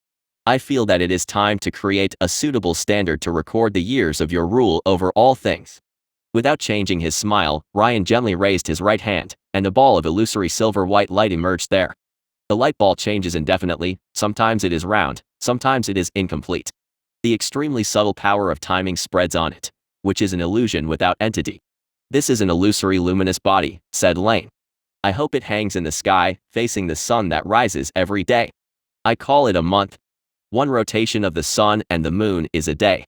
I feel that it is time to create a suitable standard to record the years of your rule over all things. Without changing his smile, Ryan gently raised his right hand, and a ball of illusory silver-white light emerged there. The light ball changes indefinitely, sometimes it is round, sometimes it is incomplete. The extremely subtle power of timing spreads on it, which is an illusion without entity. "This is an illusory luminous body," said Lane. "I hope it hangs in the sky, facing the sun that rises every day. I call it a month. 1 rotation of the sun and the moon is a day.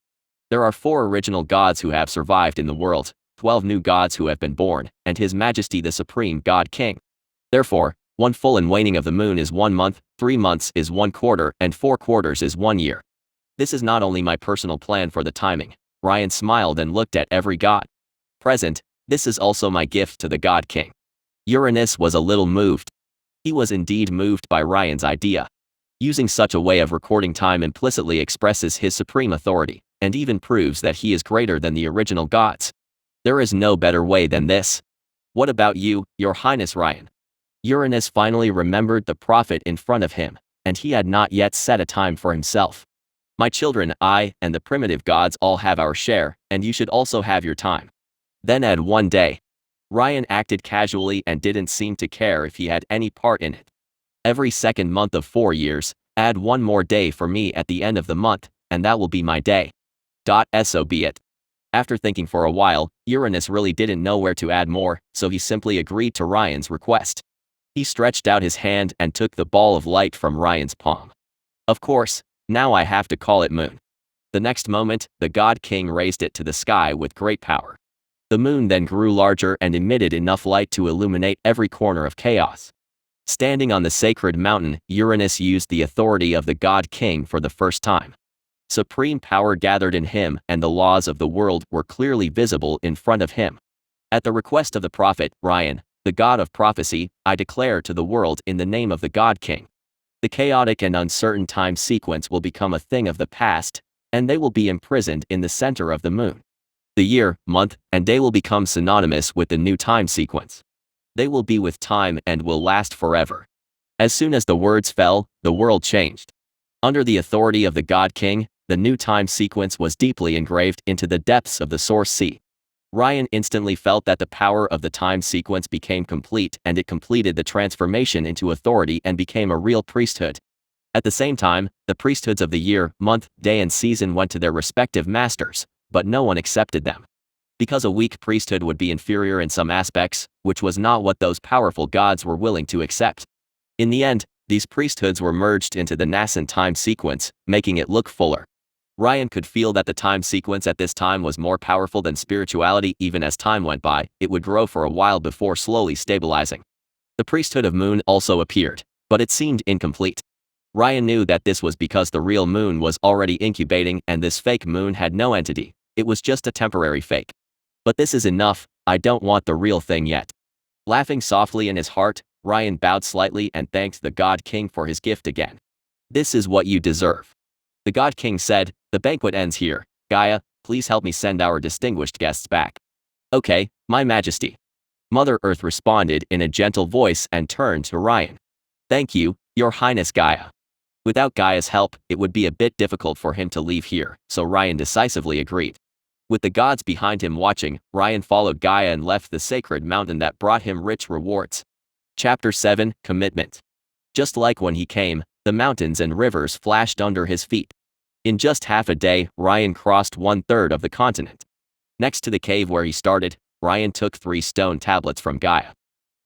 There are 4 original gods who have survived in the world, 12 new gods who have been born, and His Majesty the Supreme God King. Therefore, 1 full and waning of the moon is 1 month, 3 months is 1 quarter, and 4 quarters is 1 year. This is not only my personal plan for the timing." Ryan smiled and looked at every god present. "This is also my gift to the God King." Uranus was a little moved. He was indeed moved by Ryan's idea. Using such a way of recording time implicitly expresses his supreme authority, and even proves that he is greater than the original gods. There is no better way than this. What about you, Your Highness Ryan? Uranus finally remembered the prophet in front of him, and he had not yet set a time for himself. My children, I and the primitive gods all have our share, and you should also have your time. Then add one day. Ryan acted casually and didn't seem to care if he had any part in it. Every second month of 4 years, add one more day for me at the end of the month, and that will be my day. So be it. After thinking for a while, Uranus really didn't know where to add more, so he simply agreed to Ryan's request. He stretched out his hand and took the ball of light from Ryan's palm. Of course, now I have to call it moon. The next moment, the God King raised it to the sky with great power. The moon then grew larger and emitted enough light to illuminate every corner of chaos. Standing on the sacred mountain, Uranus used the authority of the God King for the first time. Supreme power gathered in him, and the laws of the world were clearly visible in front of him. At the request of the prophet, Ryan, the god of prophecy, I declare to the world in the name of the God King. The chaotic and uncertain time sequence will become a thing of the past, and they will be imprisoned in the center of the moon. The year, month, and day will become synonymous with the new time sequence. They will be with time and will last forever. As soon as the words fell, the world changed. Under the authority of the God King, the new time sequence was deeply engraved into the depths of the source sea. Ryan instantly felt that the power of the time sequence became complete, and it completed the transformation into authority and became a real priesthood. At the same time, the priesthoods of the year, month, day and season went to their respective masters, but no one accepted them. Because a weak priesthood would be inferior in some aspects, which was not what those powerful gods were willing to accept. In the end, these priesthoods were merged into the nascent time sequence, making it look fuller. Ryan could feel that the time sequence at this time was more powerful than spirituality. Even as time went by, it would grow for a while before slowly stabilizing. The priesthood of moon also appeared, but it seemed incomplete. Ryan knew that this was because the real moon was already incubating and this fake moon had no entity. It was just a temporary fake. But this is enough, I don't want the real thing yet. Laughing softly in his heart, Ryan bowed slightly and thanked the God King for his gift again. This is what you deserve. The God King said, the banquet ends here. Gaia, please help me send our distinguished guests back. Okay, my majesty. Mother Earth responded in a gentle voice and turned to Ryan. Thank you, Your Highness Gaia. Without Gaia's help, it would be a bit difficult for him to leave here, so Ryan decisively agreed. With the gods behind him watching, Ryan followed Gaia and left the sacred mountain that brought him rich rewards. Chapter 7, Commitment. Just like when he came, the mountains and rivers flashed under his feet. In just half a day, Ryan crossed 1/3 of the continent. Next to the cave where he started, Ryan took 3 stone tablets from Gaia.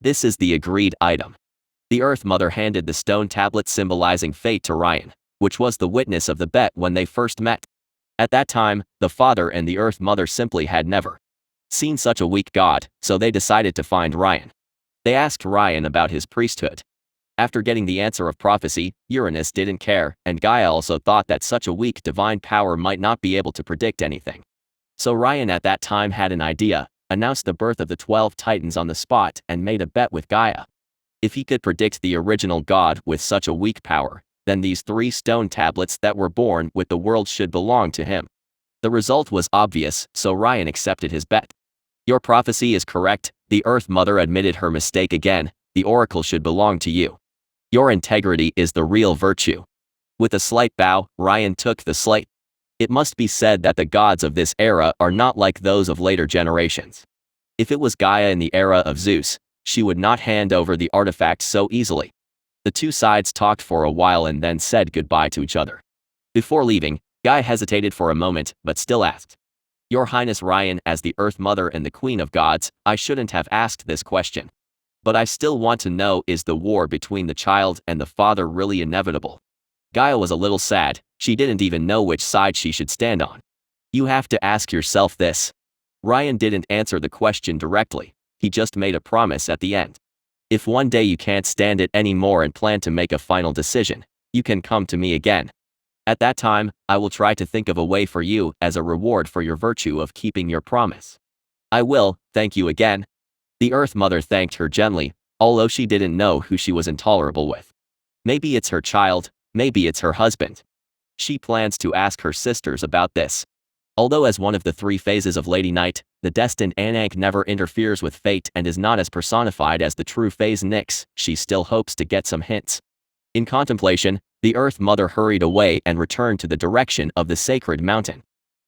This is the agreed item. The Earth Mother handed the stone tablet symbolizing fate to Ryan, which was the witness of the bet when they first met. At that time, the father and the Earth Mother simply had never seen such a weak god, so they decided to find Ryan. They asked Ryan about his priesthood. After getting the answer of prophecy, Uranus didn't care, and Gaia also thought that such a weak divine power might not be able to predict anything. So Ryan at that time had an idea, announced the birth of the 12 titans on the spot, and made a bet with Gaia. If he could predict the original god with such a weak power, then these 3 stone tablets that were born with the world should belong to him. The result was obvious, so Ryan accepted his bet. Your prophecy is correct, the Earth Mother admitted her mistake again, the oracle should belong to you. Your integrity is the real virtue. With a slight bow, Ryan took the slate. It must be said that the gods of this era are not like those of later generations. If it was Gaia in the era of Zeus, she would not hand over the artifact so easily. The two sides talked for a while and then said goodbye to each other. Before leaving, Gaia hesitated for a moment, but still asked. Your Highness Ryan, as the Earth Mother and the Queen of Gods, I shouldn't have asked this question. But I still want to know, is the war between the child and the father really inevitable? Gaia was a little sad, she didn't even know which side she should stand on. You have to ask yourself this. Ryan didn't answer the question directly, he just made a promise at the end. If one day you can't stand it anymore and plan to make a final decision, you can come to me again. At that time, I will try to think of a way for you as a reward for your virtue of keeping your promise. I will, thank you again. The Earth Mother thanked her gently, although she didn't know who she was intolerable with. Maybe it's her child, maybe it's her husband. She plans to ask her sisters about this. Although as one of the three phases of Lady Night, the destined Anak never interferes with fate and is not as personified as the true phase Nyx, she still hopes to get some hints. In contemplation, the Earth Mother hurried away and returned to the direction of the sacred mountain.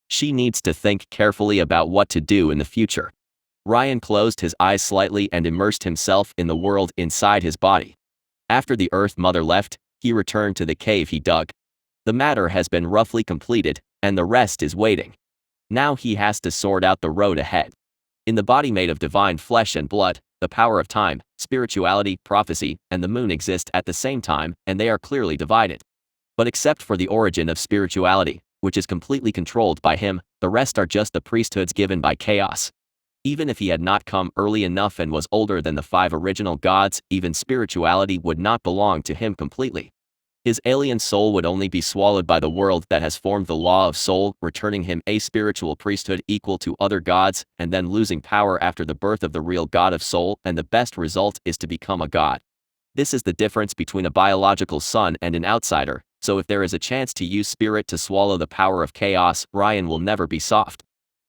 She needs to think carefully about what to do in the future. Ryan closed his eyes slightly and immersed himself in the world inside his body. After the Earth Mother left, he returned to the cave he dug. The matter has been roughly completed, and the rest is waiting. Now he has to sort out the road ahead. In the body made of divine flesh and blood, the power of time, spirituality, prophecy, and the moon exist at the same time, and they are clearly divided. But except for the origin of spirituality, which is completely controlled by him, the rest are just the priesthoods given by chaos. Even if he had not come early enough and was older than the 5 original gods, even spirituality would not belong to him completely. His alien soul would only be swallowed by the world that has formed the law of soul, returning him a spiritual priesthood equal to other gods, and then losing power after the birth of the real god of soul, and the best result is to become a god. This is the difference between a biological son and an outsider, so if there is a chance to use spirit to swallow the power of chaos, Ryan will never be soft.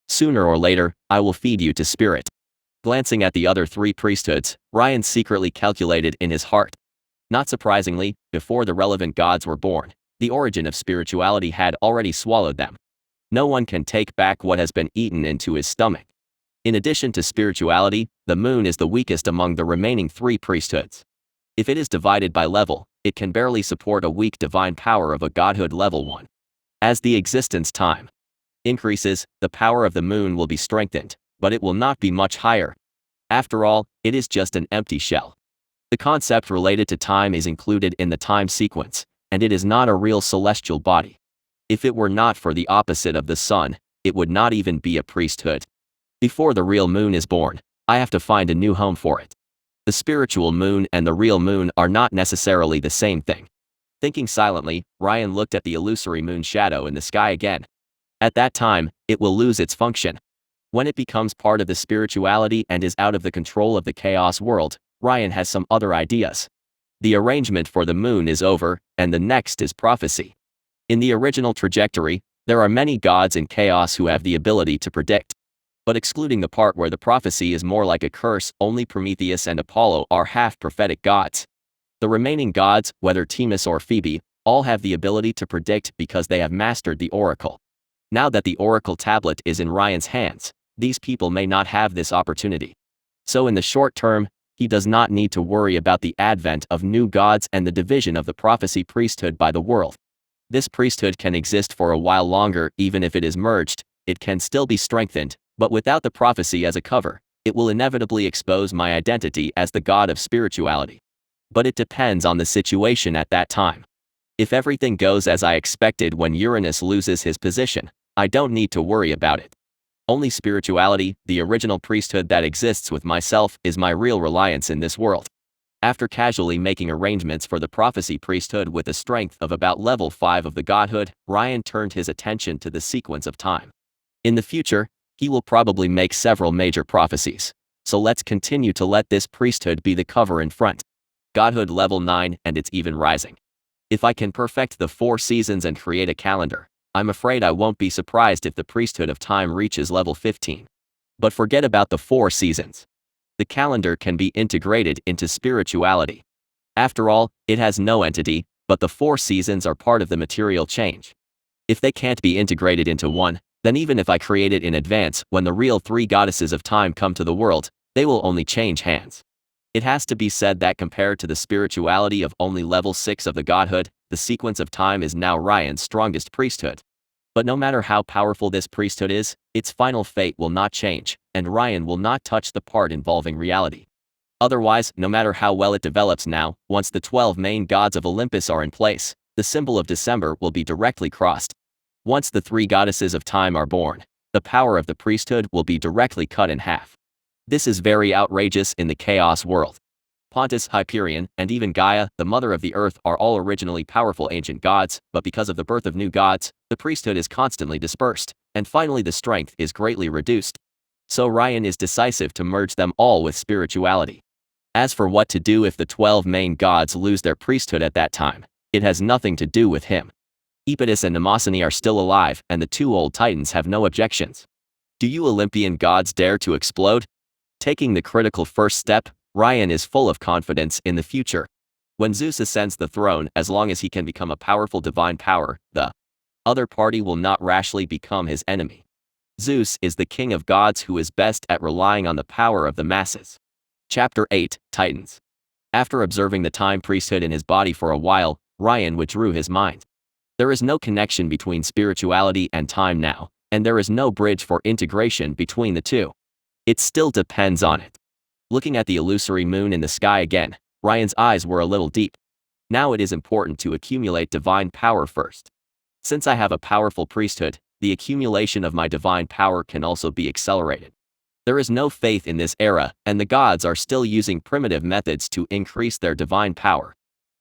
Sooner or later, I will feed you to spirit. Glancing at the other 3 priesthoods, Ryan secretly calculated in his heart. Not surprisingly, before the relevant gods were born, the origin of spirituality had already swallowed them. No one can take back what has been eaten into his stomach. In addition to spirituality, the moon is the weakest among the remaining 3 priesthoods. If it is divided by level, it can barely support a weak divine power of a godhood level 1. As the existence time increases, the power of the moon will be strengthened, but it will not be much higher. After all, it is just an empty shell. The concept related to time is included in the time sequence, and it is not a real celestial body. If it were not for the opposite of the sun, it would not even be a priesthood. Before the real moon is born, I have to find a new home for it. The spiritual moon and the real moon are not necessarily the same thing. Thinking silently, Ryan looked at the illusory moon shadow in the sky again. At that time, it will lose its function. When it becomes part of the spirituality and is out of the control of the chaos world, Ryan has some other ideas. The arrangement for the moon is over, and the next is prophecy. In the original trajectory, there are many gods in chaos who have the ability to predict. But excluding the part where the prophecy is more like a curse, only Prometheus and Apollo are half-prophetic gods. The remaining gods, whether Themis or Phoebe, all have the ability to predict because they have mastered the oracle. Now that the oracle tablet is in Ryan's hands, these people may not have this opportunity. So in the short term, he does not need to worry about the advent of new gods and the division of the prophecy priesthood by the world. This priesthood can exist for a while longer. Even if it is merged, it can still be strengthened, but without the prophecy as a cover, it will inevitably expose my identity as the god of spirituality. But it depends on the situation at that time. If everything goes as I expected when Uranus loses his position, I don't need to worry about it. Only spirituality, the original priesthood that exists with myself, is my real reliance in this world. After casually making arrangements for the prophecy priesthood with a strength of about level 5 of the godhood, Ryan turned his attention to the sequence of time. In the future, he will probably make several major prophecies, so let's continue to let this priesthood be the cover in front. Godhood level 9, and it's even rising. If I can perfect the 4 seasons and create a calendar, I'm afraid I won't be surprised if the priesthood of time reaches level 15. But forget about the 4 seasons. The calendar can be integrated into spirituality. After all, it has no entity, but the 4 seasons are part of the material change. If they can't be integrated into one, then even if I create it in advance, when the real 3 goddesses of time come to the world, they will only change hands. It has to be said that compared to the spirituality of only level 6 of the godhood, the sequence of time is now Ryan's strongest priesthood. But no matter how powerful this priesthood is, its final fate will not change, and Ryan will not touch the part involving reality. Otherwise, no matter how well it develops now, once the 12 main gods of Olympus are in place, the symbol of December will be directly crossed. Once the 3 goddesses of time are born, the power of the priesthood will be directly cut in half. This is very outrageous in the chaos world. Pontus, Hyperion, and even Gaia, the mother of the earth, are all originally powerful ancient gods, but because of the birth of new gods, the priesthood is constantly dispersed, and finally the strength is greatly reduced. So Ryan is decisive to merge them all with spirituality. As for what to do if the 12 main gods lose their priesthood at that time, it has nothing to do with him. Epidus and Mnemosyne are still alive, and the two old titans have no objections. Do you Olympian gods dare to explode? Taking the critical first step, Ryan is full of confidence in the future. When Zeus ascends the throne, as long as he can become a powerful divine power, the other party will not rashly become his enemy. Zeus is the king of gods who is best at relying on the power of the masses. Chapter 8, Titans. After observing the time priesthood in his body for a while, Ryan withdrew his mind. There is no connection between spirituality and time now, and there is no bridge for integration between the two. It still depends on it. Looking at the illusory moon in the sky again, Ryan's eyes were a little deep. Now it is important to accumulate divine power first. Since I have a powerful priesthood, the accumulation of my divine power can also be accelerated. There is no faith in this era, and the gods are still using primitive methods to increase their divine power.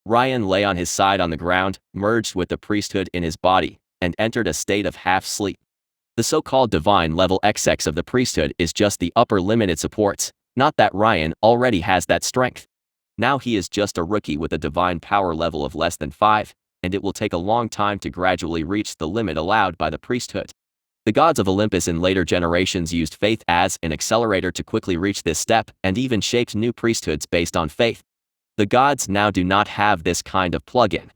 Ryan lay on his side on the ground, merged with the priesthood in his body, and entered a state of half-sleep. The so-called divine level XX of the priesthood is just the upper limit it supports, not that Ryan already has that strength. Now he is just a rookie with a divine power level of less than 5, and it will take a long time to gradually reach the limit allowed by the priesthood. The gods of Olympus in later generations used faith as an accelerator to quickly reach this step, and even shaped new priesthoods based on faith. The gods now do not have this kind of plug-in.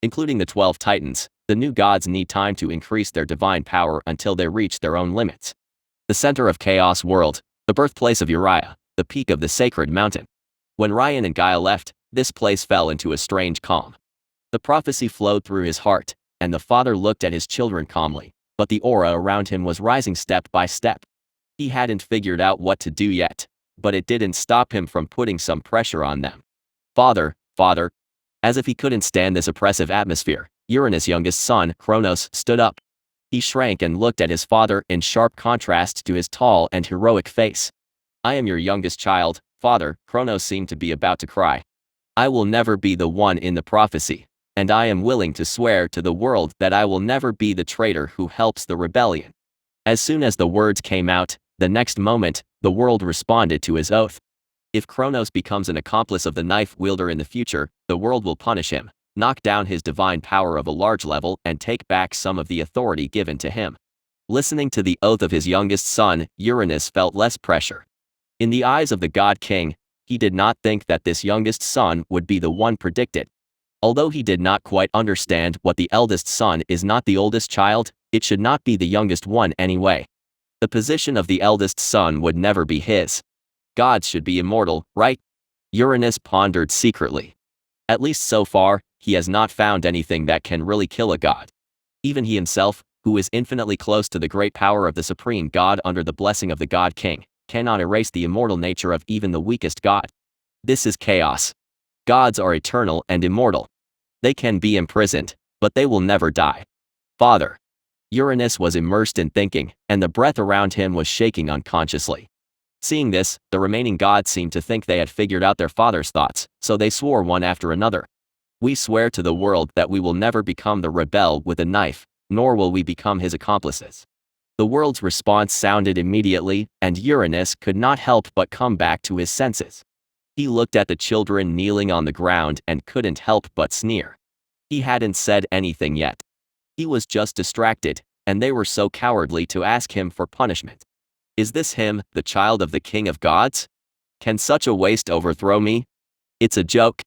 Including the 12 titans, the new gods need time to increase their divine power until they reach their own limits. The center of Chaos World, the birthplace of Uriah, the peak of the sacred mountain. When Ryan and Gaia left, this place fell into a strange calm. The prophecy flowed through his heart, and the father looked at his children calmly, but the aura around him was rising step by step. He hadn't figured out what to do yet, but it didn't stop him from putting some pressure on them. Father, father. As if he couldn't stand this oppressive atmosphere, Uranus' youngest son, Kronos, stood up. He shrank and looked at his father in sharp contrast to his tall and heroic face. I am your youngest child, father. Kronos seemed to be about to cry. I will never be the one in the prophecy, and I am willing to swear to the world that I will never be the traitor who helps the rebellion. As soon as the words came out, the next moment, the world responded to his oath. If Kronos becomes an accomplice of the knife wielder in the future, the world will punish him, knock down his divine power of a large level, and take back some of the authority given to him. Listening to the oath of his youngest son, Uranus felt less pressure. In the eyes of the god king, he did not think that this youngest son would be the one predicted. Although he did not quite understand what the eldest son is not the oldest child, it should not be the youngest one anyway. The position of the eldest son would never be his. Gods should be immortal, right? Uranus pondered secretly. At least so far, he has not found anything that can really kill a god. Even he himself, who is infinitely close to the great power of the supreme god under the blessing of the god king, cannot erase the immortal nature of even the weakest god. This is chaos. Gods are eternal and immortal. They can be imprisoned, but they will never die. Father. Uranus was immersed in thinking, and the breath around him was shaking unconsciously. Seeing this, the remaining gods seemed to think they had figured out their father's thoughts, so they swore one after another. We swear to the world that we will never become the rebel with a knife, nor will we become his accomplices. The world's response sounded immediately, and Uranus could not help but come back to his senses. He looked at the children kneeling on the ground and couldn't help but sneer. He hadn't said anything yet. He was just distracted, and they were so cowardly to ask him for punishment. Is this him, the child of the king of gods? Can such a waste overthrow me? It's a joke.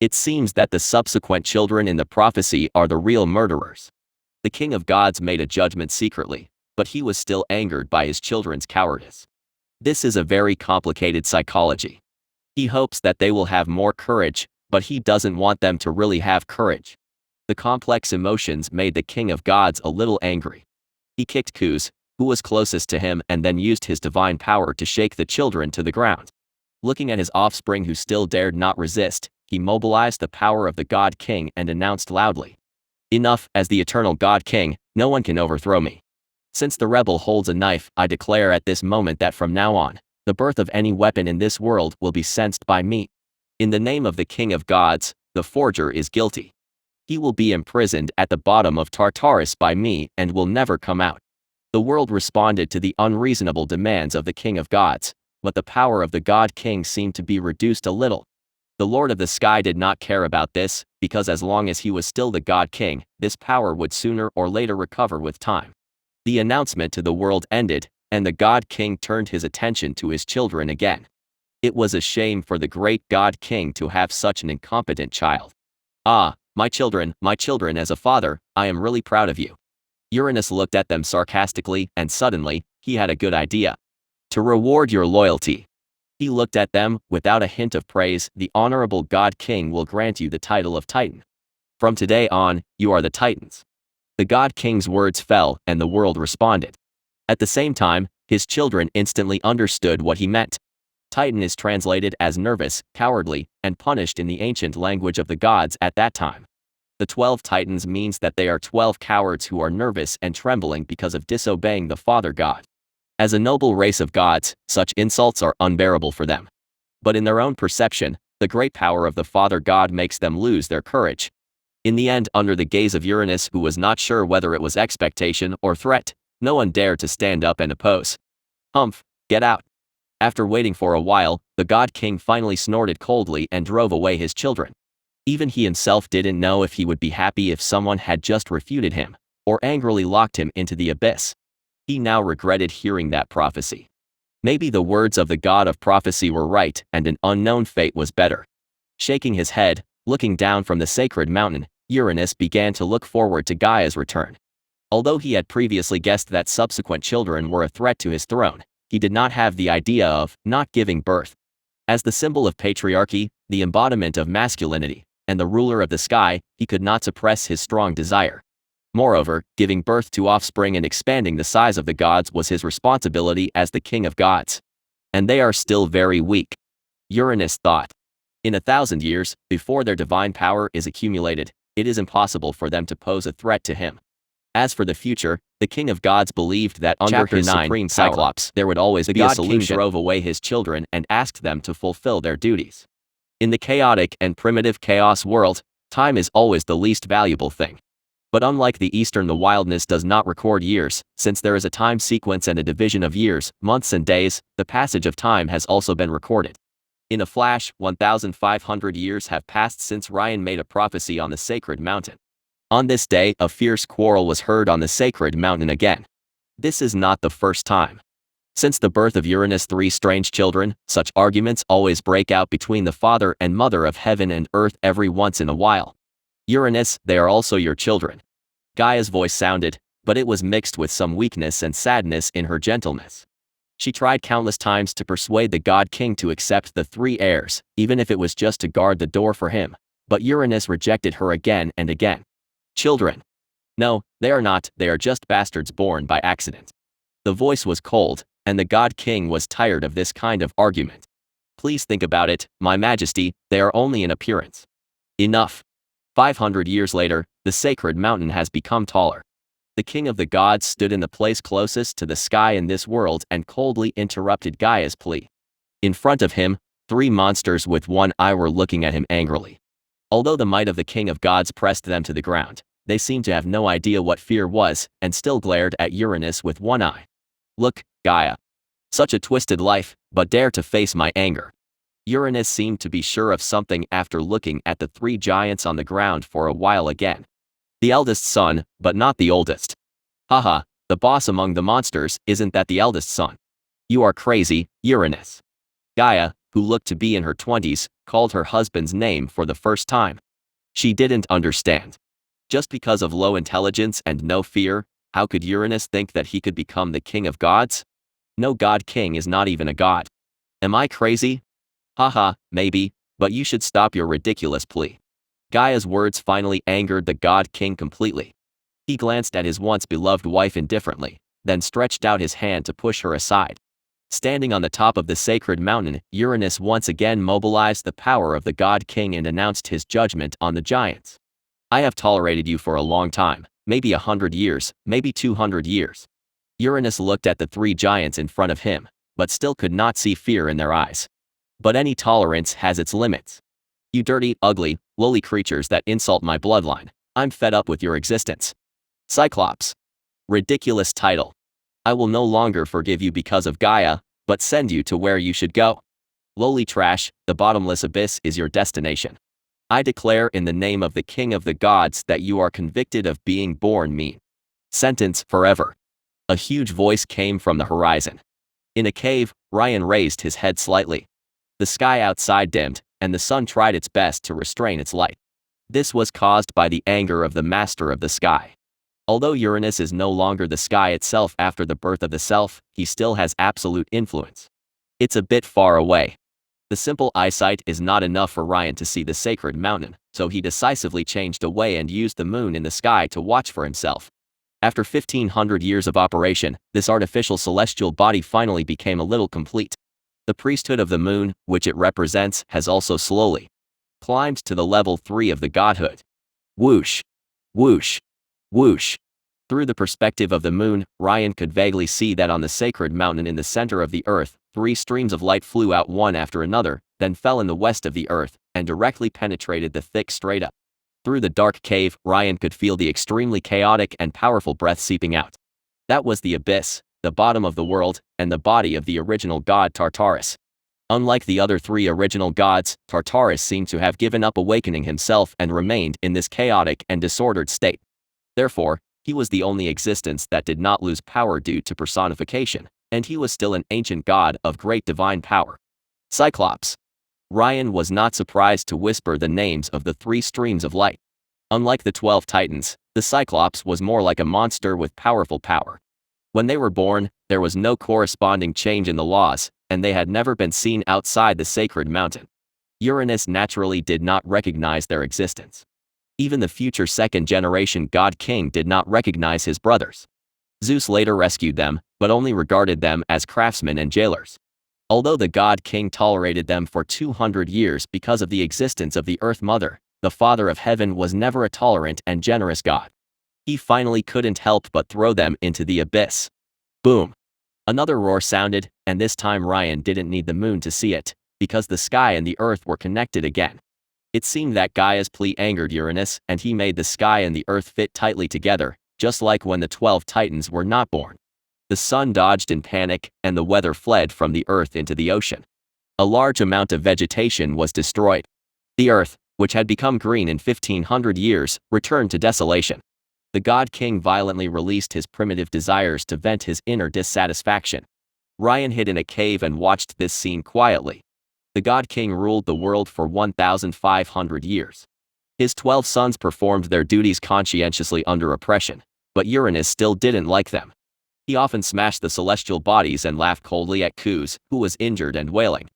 It seems that the subsequent children in the prophecy are the real murderers. The king of gods made a judgment secretly, but he was still angered by his children's cowardice. This is a very complicated psychology. He hopes that they will have more courage, but he doesn't want them to really have courage. The complex emotions made the king of gods a little angry. He kicked Kuz, who was closest to him, and then used his divine power to shake the children to the ground. Looking at his offspring who still dared not resist, he mobilized the power of the god king and announced loudly, "Enough, as the eternal god king, no one can overthrow me. Since the rebel holds a knife, I declare at this moment that from now on, the birth of any weapon in this world will be sensed by me. In the name of the king of gods, the forger is guilty. He will be imprisoned at the bottom of Tartarus by me and will never come out." The world responded to the unreasonable demands of the king of gods, but the power of the god king seemed to be reduced a little. The Lord of the Sky did not care about this, because as long as he was still the God King, this power would sooner or later recover with time. The announcement to the world ended, and the God King turned his attention to his children again. It was a shame for the great God King to have such an incompetent child. Ah, my children, as a father, I am really proud of you. Uranus looked at them sarcastically, and suddenly, he had a good idea. To reward your loyalty. He looked at them, without a hint of praise, the honorable God King will grant you the title of Titan. From today on, you are the Titans. The God King's words fell, and the world responded. At the same time, his children instantly understood what he meant. Titan is translated as nervous, cowardly, and punished in the ancient language of the gods at that time. The 12 Titans means that they are 12 cowards who are nervous and trembling because of disobeying the Father God. As a noble race of gods, such insults are unbearable for them. But in their own perception, the great power of the Father God makes them lose their courage. In the end, under the gaze of Uranus, who was not sure whether it was expectation or threat, no one dared to stand up and oppose. Humph, get out. After waiting for a while, the God King finally snorted coldly and drove away his children. Even he himself didn't know if he would be happy if someone had just refuted him, or angrily locked him into the abyss. He now regretted hearing that prophecy. Maybe the words of the god of prophecy were right and an unknown fate was better. Shaking his head, looking down from the sacred mountain, Uranus began to look forward to Gaia's return. Although he had previously guessed that subsequent children were a threat to his throne, he did not have the idea of not giving birth. As the symbol of patriarchy, the embodiment of masculinity, and the ruler of the sky, he could not suppress his strong desire. Moreover, giving birth to offspring and expanding the size of the gods was his responsibility as the king of gods. And they are still very weak. Uranus thought. In 1,000 years, before their divine power is accumulated, it is impossible for them to pose a threat to him. As for the future, the king of gods believed that under his supreme Cyclops, there would always be a solution. The God King drove away his children and asked them to fulfill their duties. In the chaotic and primitive chaos world, time is always the least valuable thing. But unlike the Eastern, the wildness does not record years, since there is a time sequence and a division of years, months and days. The passage of time has also been recorded. In a flash, 1,500 years have passed since Ryan made a prophecy on the sacred mountain. On this day, a fierce quarrel was heard on the sacred mountain again. This is not the first time. Since the birth of Uranus' 3 strange children, such arguments always break out between the father and mother of heaven and earth every once in a while. Uranus, they are also your children. Gaia's voice sounded, but it was mixed with some weakness and sadness in her gentleness. She tried countless times to persuade the God King to accept the 3 heirs, even if it was just to guard the door for him, but Uranus rejected her again and again. Children. No, they are not, they are just bastards born by accident. The voice was cold, and the God King was tired of this kind of argument. Please think about it, my majesty, they are only an appearance. Enough. 500 years later, the sacred mountain has become taller. The king of the gods stood in the place closest to the sky in this world and coldly interrupted Gaia's plea. In front of him, 3 monsters with one eye were looking at him angrily. Although the might of the king of gods pressed them to the ground, they seemed to have no idea what fear was, and still glared at Uranus with one eye. Look, Gaia. Such a twisted life, but dare to face my anger. Uranus seemed to be sure of something after looking at the 3 giants on the ground for a while again. The eldest son, but not the oldest. Haha, the boss among the monsters, isn't that the eldest son? You are crazy, Uranus. Gaia, who looked to be in her 20s, called her husband's name for the first time. She didn't understand. Just because of low intelligence and no fear, how could Uranus think that he could become the king of gods? No God King is not even a god. Am I crazy? Haha, maybe, but you should stop your ridiculous plea. Gaia's words finally angered the God King completely. He glanced at his once beloved wife indifferently, then stretched out his hand to push her aside. Standing on the top of the sacred mountain, Uranus once again mobilized the power of the God King and announced his judgment on the giants. I have tolerated you for a long time, maybe 100 years, maybe 200 years. Uranus looked at the 3 giants in front of him, but still could not see fear in their eyes. But any tolerance has its limits. You dirty, ugly, lowly creatures that insult my bloodline, I'm fed up with your existence. Cyclops. Ridiculous title. I will no longer forgive you because of Gaia, but send you to where you should go. Lowly trash, the bottomless abyss is your destination. I declare in the name of the King of the gods that you are convicted of being born mean. Sentence forever. A huge voice came from the horizon. In a cave, Ryan raised his head slightly. The sky outside dimmed, and the sun tried its best to restrain its light. This was caused by the anger of the master of the sky. Although Uranus is no longer the sky itself after the birth of the self, he still has absolute influence. It's a bit far away. The simple eyesight is not enough for Ryan to see the sacred mountain, so he decisively changed away and used the moon in the sky to watch for himself. After 1,500 years of operation, this artificial celestial body finally became a little complete. The priesthood of the moon, which it represents, has also slowly climbed to the level 3 of the godhood. Whoosh! Whoosh! Whoosh! Through the perspective of the moon, Ryan could vaguely see that on the sacred mountain in the center of the earth, 3 streams of light flew out one after another, then fell in the west of the earth, and directly penetrated the thick strata. Through the dark cave, Ryan could feel the extremely chaotic and powerful breath seeping out. That was the abyss, the bottom of the world, and the body of the original god Tartarus. Unlike the other 3 original gods, Tartarus seemed to have given up awakening himself and remained in this chaotic and disordered state. Therefore, he was the only existence that did not lose power due to personification, and he was still an ancient god of great divine power. Cyclops. Ryan was not surprised to whisper the names of the 3 streams of light. Unlike the 12 titans, the Cyclops was more like a monster with powerful power. When they were born, there was no corresponding change in the laws, and they had never been seen outside the sacred mountain. Uranus naturally did not recognize their existence. Even the future second-generation god king did not recognize his brothers. Zeus later rescued them, but only regarded them as craftsmen and jailers. Although the god king tolerated them for 200 years because of the existence of the Earth Mother, the Father of Heaven was never a tolerant and generous god. He finally couldn't help but throw them into the abyss. Boom! Another roar sounded, and this time Ryan didn't need the moon to see it, because the sky and the earth were connected again. It seemed that Gaia's plea angered Uranus, and he made the sky and the earth fit tightly together, just like when the 12 titans were not born. The sun dodged in panic, and the weather fled from the earth into the ocean. A large amount of vegetation was destroyed. The earth, which had become green in 1,500 years, returned to desolation. The god king violently released his primitive desires to vent his inner dissatisfaction. Ryan hid in a cave and watched this scene quietly. The god king ruled the world for 1,500 years. His 12 sons performed their duties conscientiously under oppression, but Uranus still didn't like them. He often smashed the celestial bodies and laughed coldly at Kus, who was injured and wailing.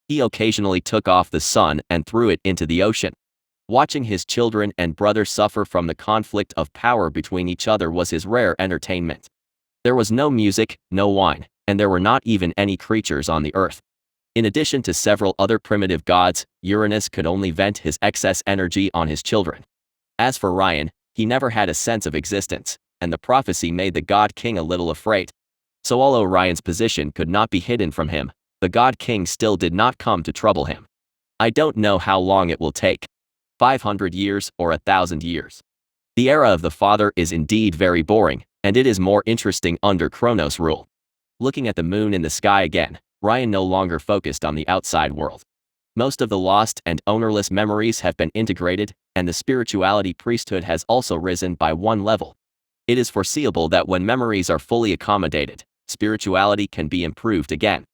He occasionally took off the sun and threw it into the ocean. Watching his children and brother suffer from the conflict of power between each other was his rare entertainment. There was no music, no wine, and there were not even any creatures on the earth. In addition to several other primitive gods, Uranus could only vent his excess energy on his children. As for Ryan, he never had a sense of existence, and the prophecy made the god king a little afraid. So although Ryan's position could not be hidden from him, the god king still did not come to trouble him. I don't know how long it will take. 500 years or 1,000 years. The era of the father is indeed very boring, and it is more interesting under Kronos' rule. Looking at the moon in the sky again, Ryan no longer focused on the outside world. Most of the lost and ownerless memories have been integrated, and the spirituality priesthood has also risen by 1 level. It is foreseeable that when memories are fully accommodated, spirituality can be improved again.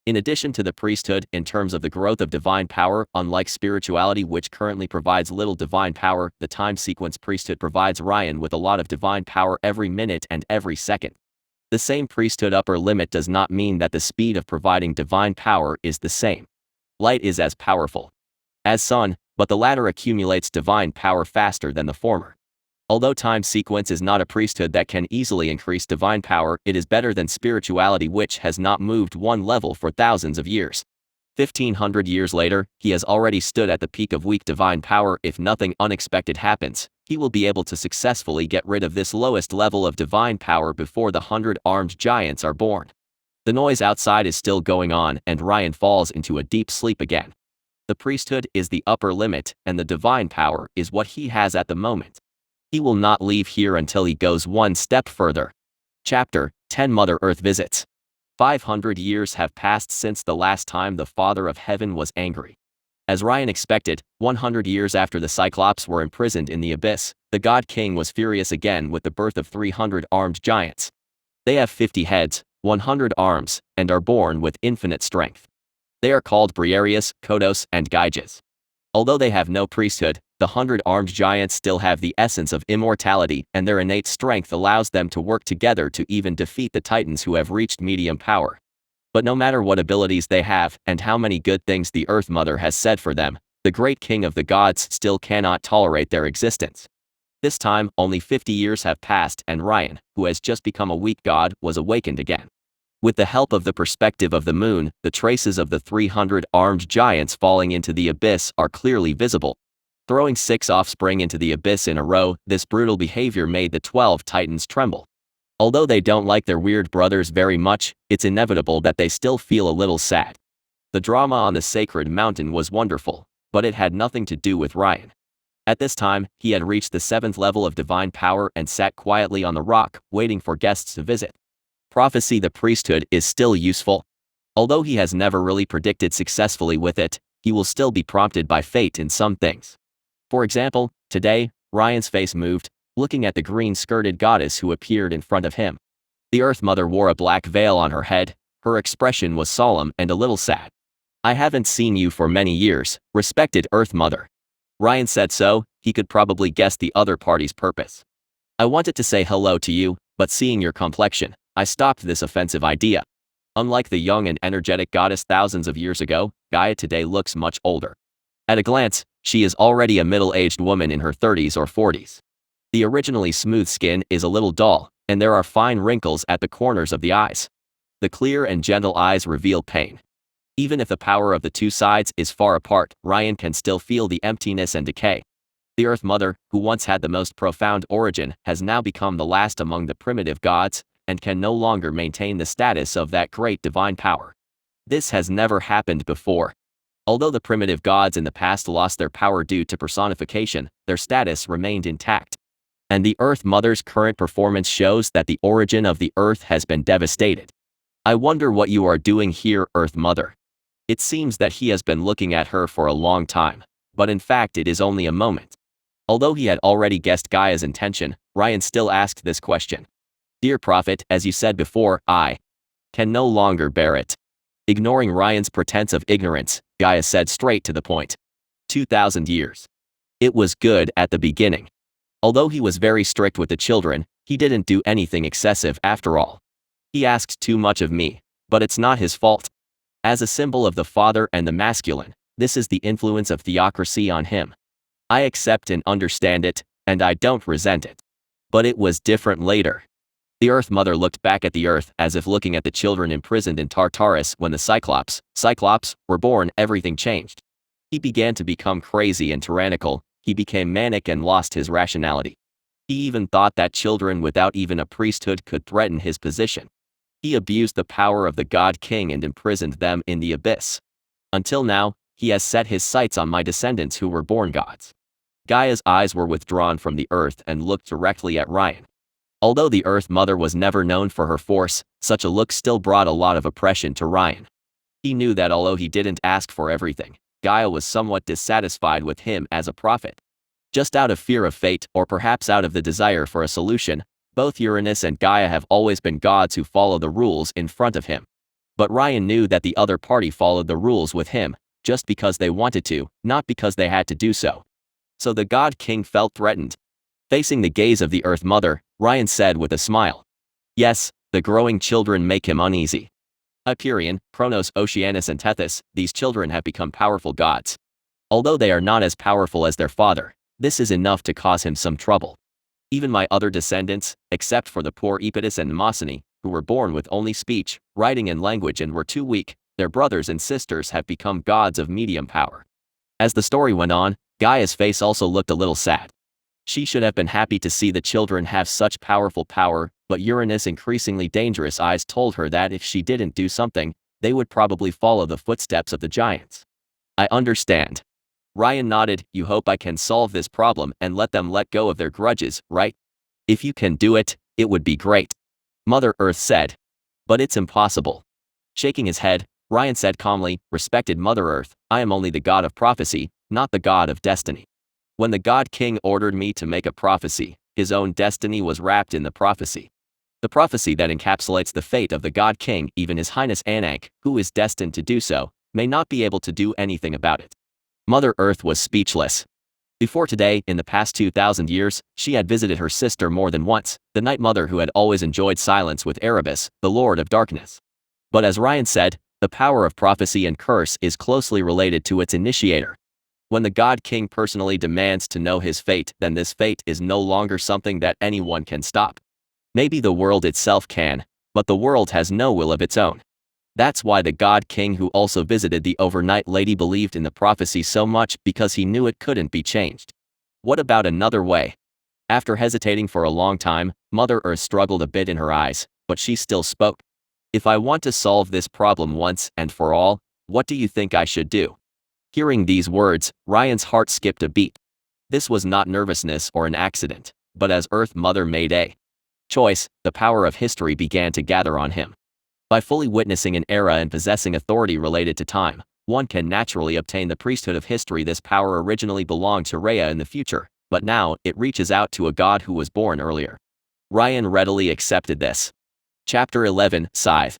In addition to the priesthood, in terms of the growth of divine power, unlike spirituality which currently provides little divine power, the time sequence priesthood provides Ryan with a lot of divine power every minute and every second. The same priesthood upper limit does not mean that the speed of providing divine power is the same. Light is as powerful as sun, but the latter accumulates divine power faster than the former. Although time sequence is not a priesthood that can easily increase divine power, it is better than spirituality which has not moved 1 level for thousands of years. 1,500 years later, he has already stood at the peak of weak divine power. If nothing unexpected happens, he will be able to successfully get rid of this lowest level of divine power before the 100-armed giants are born. The noise outside is still going on, and Ryan falls into a deep sleep again. The priesthood is the upper limit, and the divine power is what he has at the moment. He will not leave here until he goes 1 step further. Chapter 10 Mother Earth Visits. 500 years have passed since the last time the Father of Heaven was angry. As Ryan expected, 100 years after the Cyclops were imprisoned in the abyss, the God King was furious again with the birth of 300 armed giants. They have 50 heads, 100 arms, and are born with infinite strength. They are called Briareus, Kodos, and Gyges. Although they have no priesthood, the 100 armed giants still have the essence of immortality, and their innate strength allows them to work together to even defeat the titans who have reached medium power. But no matter what abilities they have, and how many good things the Earth Mother has said for them, the great king of the gods still cannot tolerate their existence. This time, only 50 years have passed, and Ryan, who has just become a weak god, was awakened again. With the help of the perspective of the moon, the traces of the 300 armed giants falling into the abyss are clearly visible. Throwing 6 offspring into the abyss in a row, this brutal behavior made the 12 titans tremble. Although they don't like their weird brothers very much, it's inevitable that they still feel a little sad. The drama on the sacred mountain was wonderful, but it had nothing to do with Ryan. At this time, he had reached the 7th level of divine power and sat quietly on the rock, waiting for guests to visit. Prophecy: the priesthood is still useful. Although he has never really predicted successfully with it, he will still be prompted by fate in some things. For example, today, Ryan's face moved, looking at the green-skirted goddess who appeared in front of him. The Earth Mother wore a black veil on her head. Her expression was solemn and a little sad. "I haven't seen you for many years, respected Earth Mother." Ryan said so. He could probably guess the other party's purpose. "I wanted to say hello to you, but seeing your complexion, I stopped this offensive idea." Unlike the young and energetic goddess thousands of years ago, Gaia today looks much older. At a glance, she is already a middle-aged woman in her 30s or 40s. The originally smooth skin is a little dull, and there are fine wrinkles at the corners of the eyes. The clear and gentle eyes reveal pain. Even if the power of the two sides is far apart, Ryan can still feel the emptiness and decay. The Earth Mother, who once had the most profound origin, has now become the last among the primitive gods, and can no longer maintain the status of that great divine power. This has never happened before. Although the primitive gods in the past lost their power due to personification, their status remained intact. And the Earth Mother's current performance shows that the origin of the Earth has been devastated. "I wonder what you are doing here, Earth Mother." It seems that he has been looking at her for a long time, but in fact it is only a moment. Although he had already guessed Gaia's intention, Ryan still asked this question. "Dear prophet, as you said before, I can no longer bear it." Ignoring Ryan's pretense of ignorance, Gaia said straight to the point. 2,000 years. It was good at the beginning. Although he was very strict with the children, he didn't do anything excessive after all. He asked too much of me, but it's not his fault. As a symbol of the father and the masculine, this is the influence of theocracy on him. I accept and understand it, and I don't resent it. But it was different later. The Earth Mother looked back at the Earth as if looking at the children imprisoned in Tartarus when the Cyclops were born. Everything changed. He began to become crazy and tyrannical. He became manic and lost his rationality. He even thought that children without even a priesthood could threaten his position. He abused the power of the God King and imprisoned them in the abyss. Until now, he has set his sights on my descendants who were born gods. Gaia's eyes were withdrawn from the earth and looked directly at Ryan. Although the Earth Mother was never known for her force, such a look still brought a lot of oppression to Ryan. He knew that although he didn't ask for everything, Gaia was somewhat dissatisfied with him as a prophet. Just out of fear of fate, or perhaps out of the desire for a solution, both Uranus and Gaia have always been gods who follow the rules in front of him. But Ryan knew that the other party followed the rules with him, just because they wanted to, not because they had to do so. So the God King felt threatened. Facing the gaze of the Earth Mother, Ryan said with a smile. "Yes, the growing children make him uneasy. Hyperion, Kronos, Oceanus and Tethys, these children have become powerful gods. Although they are not as powerful as their father, this is enough to cause him some trouble. Even my other descendants, except for the poor Epitus and Mnemosyne, who were born with only speech, writing and language and were too weak, their brothers and sisters have become gods of medium power." As the story went on, Gaia's face also looked a little sad. She should have been happy to see the children have such powerful power, but Uranus' increasingly dangerous eyes told her that if she didn't do something, they would probably follow the footsteps of the giants. "I understand." Ryan nodded. "You hope I can solve this problem and let them let go of their grudges, right? If you can do it, it would be great," Mother Earth said. "But it's impossible. Shaking his head, Ryan said calmly, "Respected Mother Earth, I am only the god of prophecy, not the god of destiny. When the God King ordered me to make a prophecy, his own destiny was wrapped in the prophecy. The prophecy that encapsulates the fate of the God King, even His Highness Anak, who is destined to do so, may not be able to do anything about it." Mother Earth was speechless. Before today, in the past 2,000 years, she had visited her sister more than once, the Night Mother who had always enjoyed silence with Erebus, the Lord of Darkness. But as Ryan said, the power of prophecy and curse is closely related to its initiator. When the God King personally demands to know his fate, then this fate is no longer something that anyone can stop. Maybe the world itself can, but the world has no will of its own. That's why the God King who also visited the overnight lady believed in the prophecy so much, because he knew it couldn't be changed. What about another way? After hesitating for a long time, Mother Earth struggled a bit in her eyes, but she still spoke. "If I want to solve this problem once and for all, what do you think I should do?" Hearing these words, Ryan's heart skipped a beat. This was not nervousness or an accident, but as Earth Mother made a choice, the power of history began to gather on him. By fully witnessing an era and possessing authority related to time, one can naturally obtain the priesthood of history. This power originally belonged to Rhea in the future, but now it reaches out to a god who was born earlier. Ryan readily accepted this. Chapter 11, Scythe.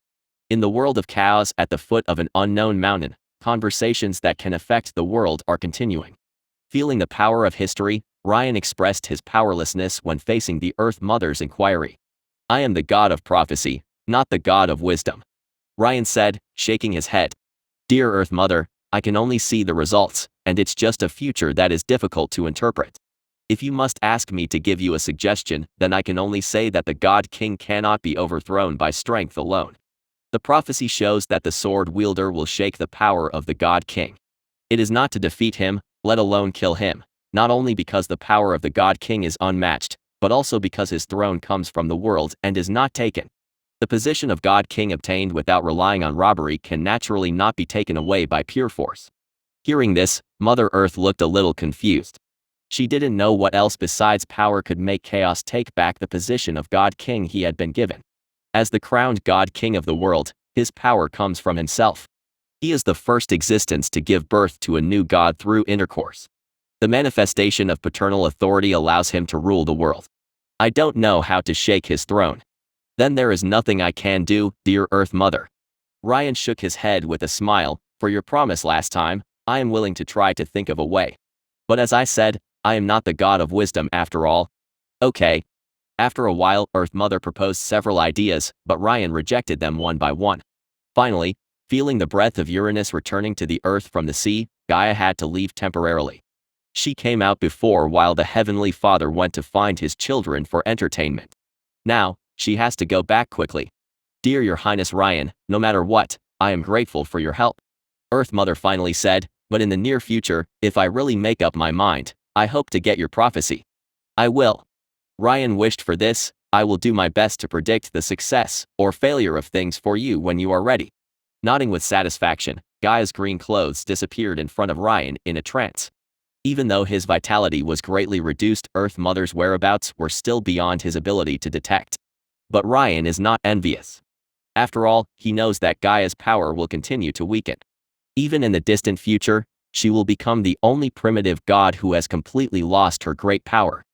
In the world of chaos at the foot of an unknown mountain, conversations that can affect the world are continuing. Feeling the power of history, Ryan expressed his powerlessness when facing the Earth Mother's inquiry. "I am the god of prophecy, not the god of wisdom," Ryan said, shaking his head. "Dear Earth Mother, I can only see the results, and it's just a future that is difficult to interpret. If you must ask me to give you a suggestion, then I can only say that the God King cannot be overthrown by strength alone. The prophecy shows that the sword wielder will shake the power of the God King. It is not to defeat him, let alone kill him, not only because the power of the God King is unmatched, but also because his throne comes from the world and is not taken. The position of God King obtained without relying on robbery can naturally not be taken away by pure force." Hearing this, Mother Earth looked a little confused. She didn't know what else besides power could make Chaos take back the position of God King he had been given. As the crowned God King of the world, his power comes from himself. He is the first existence to give birth to a new god through intercourse. The manifestation of paternal authority allows him to rule the world. I don't know how to shake his throne. Then there is nothing I can do, dear Earth Mother. Ryan shook his head with a smile. "For your promise last time, I am willing to try to think of a way. But as I said, I am not the god of wisdom after all." "Okay." After a while, Earth Mother proposed several ideas, but Ryan rejected them one by one. Finally, feeling the breath of Uranus returning to the Earth from the sea, Gaia had to leave temporarily. She came out before while the Heavenly Father went to find his children for entertainment. Now, she has to go back quickly. "Dear Your Highness Ryan, no matter what, I am grateful for your help," Earth Mother finally said, "but in the near future, if I really make up my mind, I hope to get your prophecy." "I will." Ryan wished for this. "I will do my best to predict the success or failure of things for you when you are ready." Nodding with satisfaction, Gaia's green clothes disappeared in front of Ryan in a trance. Even though his vitality was greatly reduced, Earth Mother's whereabouts were still beyond his ability to detect. But Ryan is not envious. After all, he knows that Gaia's power will continue to weaken. Even in the distant future, she will become the only primitive god who has completely lost her great power.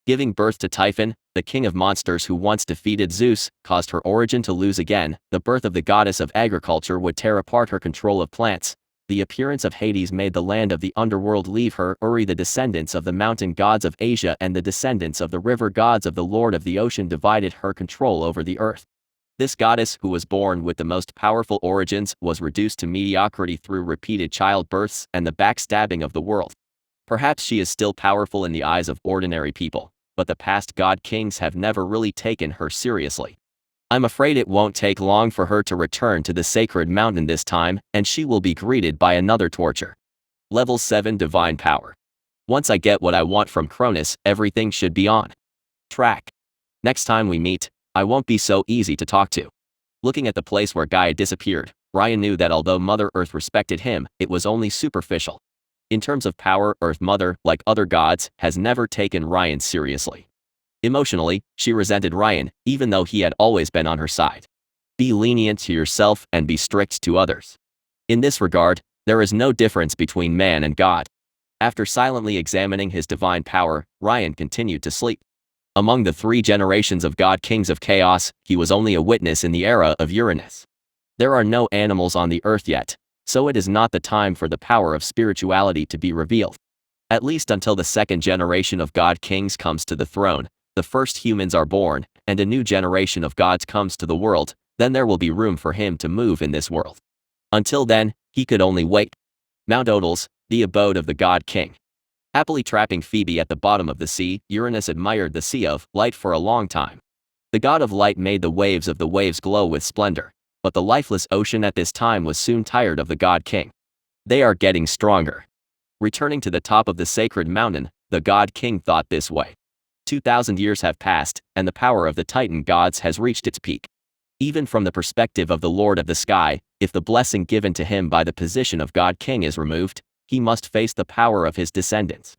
Giving birth to Typhon, the king of monsters who once defeated Zeus, caused her origin to lose again. The birth of the goddess of agriculture would tear apart her control of plants. The appearance of Hades made the land of the underworld leave her. Uri, the descendants of the mountain gods of Asia and the descendants of the river gods of the Lord of the Ocean divided her control over the earth. This goddess, who was born with the most powerful origins, was reduced to mediocrity through repeated childbirths and the backstabbing of the world. Perhaps she is still powerful in the eyes of ordinary people, but the past god kings have never really taken her seriously. I'm afraid it won't take long for her to return to the sacred mountain this time, and she will be greeted by another torture. Level 7 Divine Power. Once I get what I want from Cronus, everything should be on track. Next time we meet, I won't be so easy to talk to. Looking at the place where Gaia disappeared, Ryan knew that although Mother Earth respected him, it was only superficial. In terms of power, Earth Mother, like other gods, has never taken Ryan seriously. Emotionally, she resented Ryan, even though he had always been on her side. Be lenient to yourself and be strict to others. In this regard, there is no difference between man and God. After silently examining his divine power, Ryan continued to sleep. Among the 3 generations of God kings of chaos, he was only a witness in the era of Uranus. There are no animals on the earth yet, so it is not the time for the power of spirituality to be revealed. At least until the 2nd generation of God kings comes to the throne, the first humans are born, and a new generation of gods comes to the world, then there will be room for him to move in this world. Until then, he could only wait. Mount Odals, the abode of the God King. Happily trapping Phoebe at the bottom of the sea, Uranus admired the sea of light for a long time. The god of light made the waves of the waves glow with splendor, but the lifeless ocean at this time was soon tired of the God King. They are getting stronger. Returning to the top of the sacred mountain, the God King thought this way. 2,000 years have passed, and the power of the Titan gods has reached its peak. Even from the perspective of the Lord of the Sky, if the blessing given to him by the position of God King is removed, he must face the power of his descendants.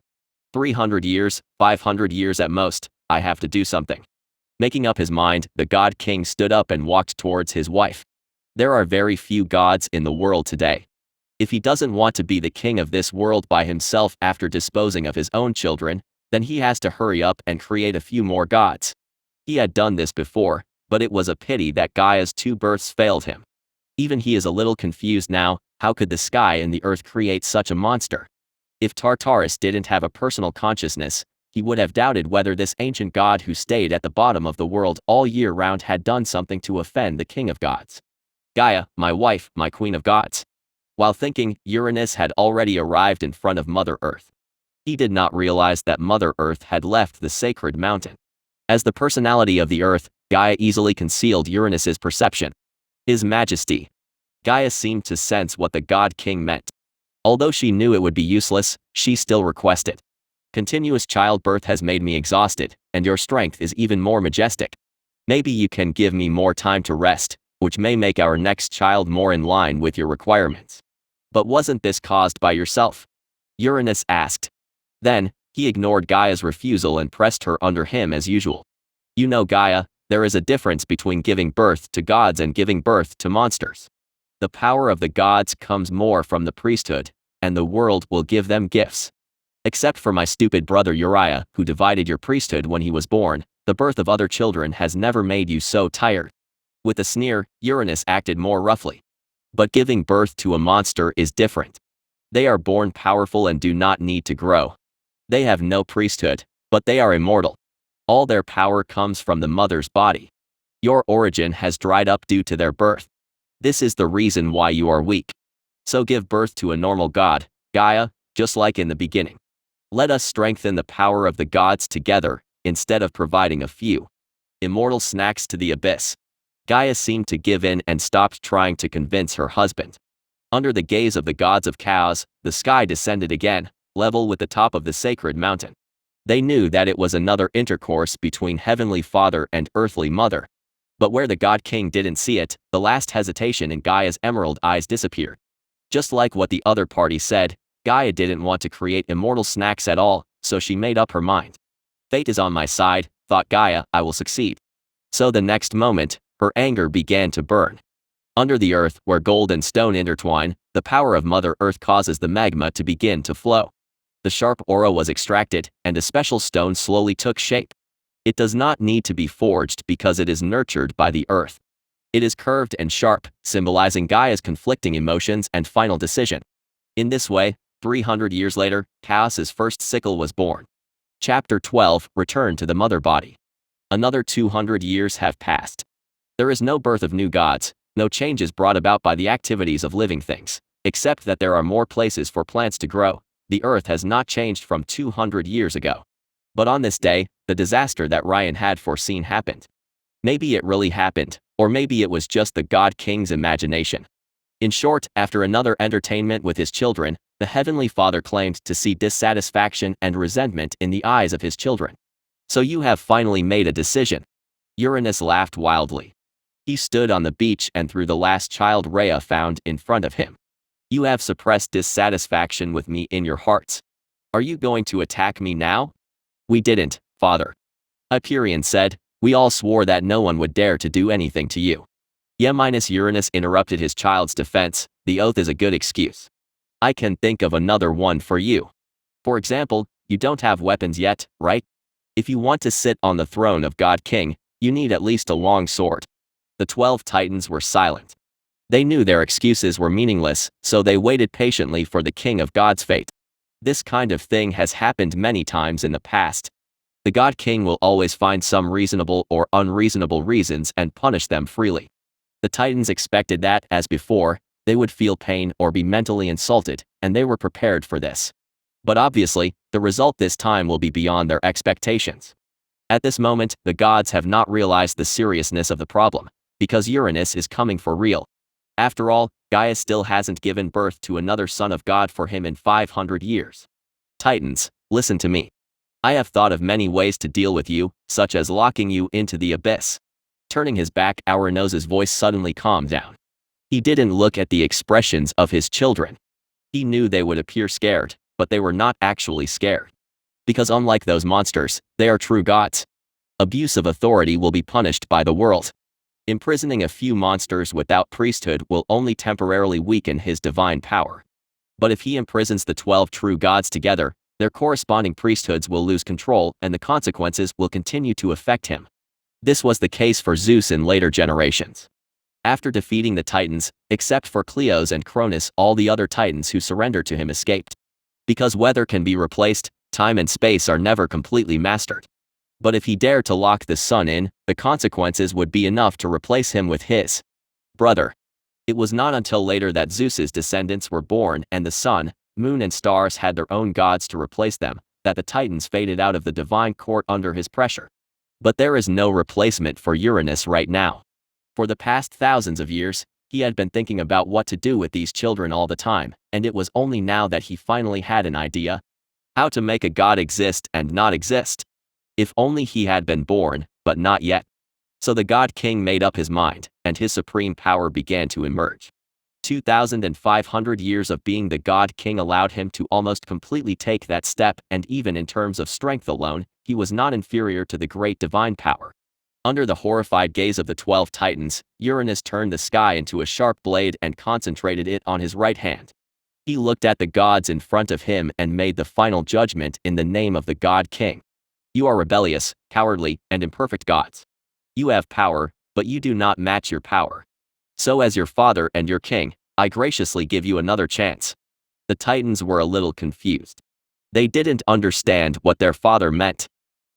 300 years, 500 years at most, I have to do something. Making up his mind, the God King stood up and walked towards his wife. There are very few gods in the world today. If he doesn't want to be the king of this world by himself after disposing of his own children, then he has to hurry up and create a few more gods. He had done this before, but it was a pity that Gaia's 2 births failed him. Even he is a little confused now. How could the sky and the earth create such a monster? If Tartarus didn't have a personal consciousness, he would have doubted whether this ancient god who stayed at the bottom of the world all year round had done something to offend the king of gods. Gaia, my wife, my queen of gods. While thinking, Uranus had already arrived in front of Mother Earth. He did not realize that Mother Earth had left the sacred mountain. As the personality of the earth, Gaia easily concealed Uranus's perception. His Majesty. Gaia seemed to sense what the God King meant. Although she knew it would be useless, she still requested. Continuous childbirth has made me exhausted, and your strength is even more majestic. Maybe you can give me more time to rest, which may make our next child more in line with your requirements. But wasn't this caused by yourself? Uranus asked. Then, he ignored Gaia's refusal and pressed her under him as usual. You know, Gaia, there is a difference between giving birth to gods and giving birth to monsters. The power of the gods comes more from the priesthood, and the world will give them gifts. Except for my stupid brother Uriah, who divided your priesthood when he was born, the birth of other children has never made you so tired. With a sneer, Uranus acted more roughly. But giving birth to a monster is different. They are born powerful and do not need to grow. They have no priesthood, but they are immortal. All their power comes from the mother's body. Your origin has dried up due to their birth. This is the reason why you are weak. So give birth to a normal god, Gaia, just like in the beginning. Let us strengthen the power of the gods together, instead of providing a few immortal snacks to the abyss. Gaia seemed to give in and stopped trying to convince her husband. Under the gaze of the gods of chaos, the sky descended again, level with the top of the sacred mountain. They knew that it was another intercourse between Heavenly Father and Earthly Mother. But where the God King didn't see it, the last hesitation in Gaia's emerald eyes disappeared. Just like what the other party said, Gaia didn't want to create immortal snacks at all, so she made up her mind. Fate is on my side, thought Gaia, I will succeed. So the next moment, her anger began to burn. Under the earth, where gold and stone intertwine, the power of Mother Earth causes the magma to begin to flow. The sharp aura was extracted, and a special stone slowly took shape. It does not need to be forged because it is nurtured by the earth. It is curved and sharp, symbolizing Gaia's conflicting emotions and final decision. In this way, 300 years later, Chaos's first sickle was born. Chapter 12, Return to the Mother Body. Another 200 years have passed. There is no birth of new gods, no changes brought about by the activities of living things, except that there are more places for plants to grow. The earth has not changed from 200 years ago. But on this day, the disaster that Ryan had foreseen happened. Maybe it really happened, or maybe it was just the God King's imagination. In short, after another entertainment with his children, the Heavenly Father claimed to see dissatisfaction and resentment in the eyes of his children. So you have finally made a decision. Uranus laughed wildly. He stood on the beach and threw the last child Rhea found in front of him. You have suppressed dissatisfaction with me in your hearts. Are you going to attack me now? We didn't, Father. Hyperion said, we all swore that no one would dare to do anything to you. Yeah, minus Uranus interrupted his child's defense. The oath is a good excuse. I can think of another one for you. For example, you don't have weapons yet, right? If you want to sit on the throne of God King, you need at least a long sword. The 12 Titans were silent. They knew their excuses were meaningless, so they waited patiently for the king of God's fate. This kind of thing has happened many times in the past. The God King will always find some reasonable or unreasonable reasons and punish them freely. The Titans expected that, as before, they would feel pain or be mentally insulted, and they were prepared for this. But obviously, the result this time will be beyond their expectations. At this moment, the gods have not realized the seriousness of the problem, because Uranus is coming for real. After all, Gaia still hasn't given birth to another son of God for him in 500 years. Titans, listen to me. I have thought of many ways to deal with you, such as locking you into the abyss. Turning his back, Uranus's voice suddenly calmed down. He didn't look at the expressions of his children. He knew they would appear scared, but they were not actually scared. Because unlike those monsters, they are true gods. Abuse of authority will be punished by the world. Imprisoning a few monsters without priesthood will only temporarily weaken his divine power. But if he imprisons the 12 true gods together, their corresponding priesthoods will lose control and the consequences will continue to affect him. This was the case for Zeus in later generations. After defeating the Titans, except for Cleos and Cronus, all the other Titans who surrendered to him escaped. Because weather can be replaced, time and space are never completely mastered. But if he dared to lock the sun in, the consequences would be enough to replace him with his brother. It was not until later that Zeus's descendants were born and the sun, moon and stars had their own gods to replace them, that the Titans faded out of the divine court under his pressure. But there is no replacement for Uranus right now. For the past thousands of years, he had been thinking about what to do with these children all the time, and it was only now that he finally had an idea. How to make a god exist and not exist. If only he had been born, but not yet. So the God King made up his mind, and his supreme power began to emerge. 2,500 years of being the God King allowed him to almost completely take that step, and even in terms of strength alone, he was not inferior to the great divine power. Under the horrified gaze of the 12 Titans, Uranus turned the sky into a sharp blade and concentrated it on his right hand. He looked at the gods in front of him and made the final judgment in the name of the God King. You are rebellious, cowardly, and imperfect gods. You have power, but you do not match your power. So as your father and your king, I graciously give you another chance. The Titans were a little confused. They didn't understand what their father meant.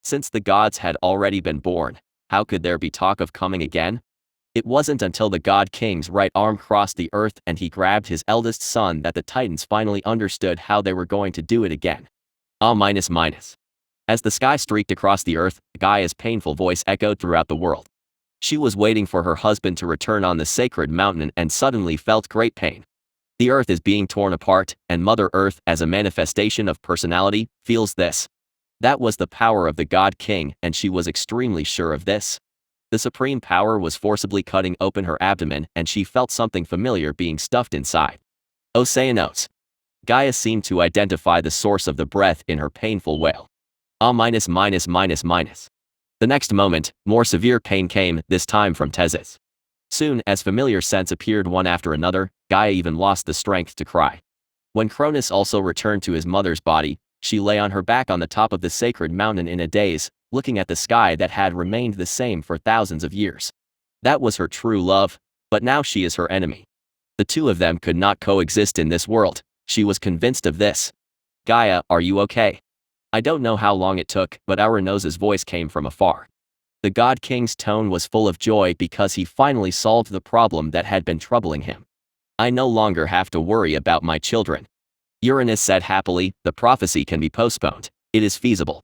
Since the gods had already been born, how could there be talk of coming again? It wasn't until the God King's right arm crossed the earth and he grabbed his eldest son that the Titans finally understood how they were going to do it again. As the sky streaked across the earth, Gaia's painful voice echoed throughout the world. She was waiting for her husband to return on the sacred mountain and suddenly felt great pain. The earth is being torn apart, and Mother Earth, as a manifestation of personality, feels this. That was the power of the God King, and she was extremely sure of this. The supreme power was forcibly cutting open her abdomen, and she felt something familiar being stuffed inside. Oceanos. Gaia seemed to identify the source of the breath in her painful wail. The next moment, more severe pain came, this time from Tezes. Soon, as familiar scents appeared one after another, Gaia even lost the strength to cry. When Cronus also returned to his mother's body, she lay on her back on the top of the sacred mountain in a daze, looking at the sky that had remained the same for thousands of years. That was her true love, but now she is her enemy. The two of them could not coexist in this world, she was convinced of this. Gaia, are you okay? I don't know how long it took, but Uranus's voice came from afar. The God King's tone was full of joy because he finally solved the problem that had been troubling him. I no longer have to worry about my children. Uranus said happily, the prophecy can be postponed. It is feasible.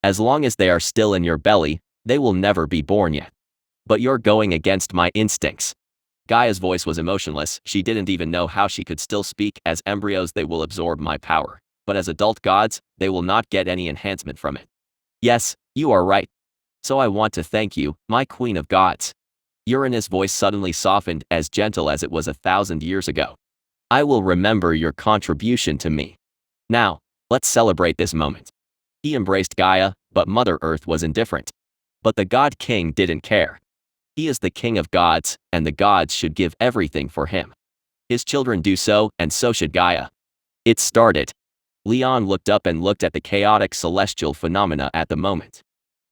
As long as they are still in your belly, they will never be born yet. But you're going against my instincts. Gaia's voice was emotionless, she didn't even know how she could still speak. As embryos they will absorb my power. But as adult gods, they will not get any enhancement from it. Yes, you are right. So I want to thank you, my queen of gods. Uranus' voice suddenly softened, as gentle as it was 1,000 years ago. I will remember your contribution to me. Now, let's celebrate this moment. He embraced Gaia, but Mother Earth was indifferent. But the God King didn't care. He is the king of gods, and the gods should give everything for him. His children do so, and so should Gaia. It started. Leon looked up and looked at the chaotic celestial phenomena at the moment.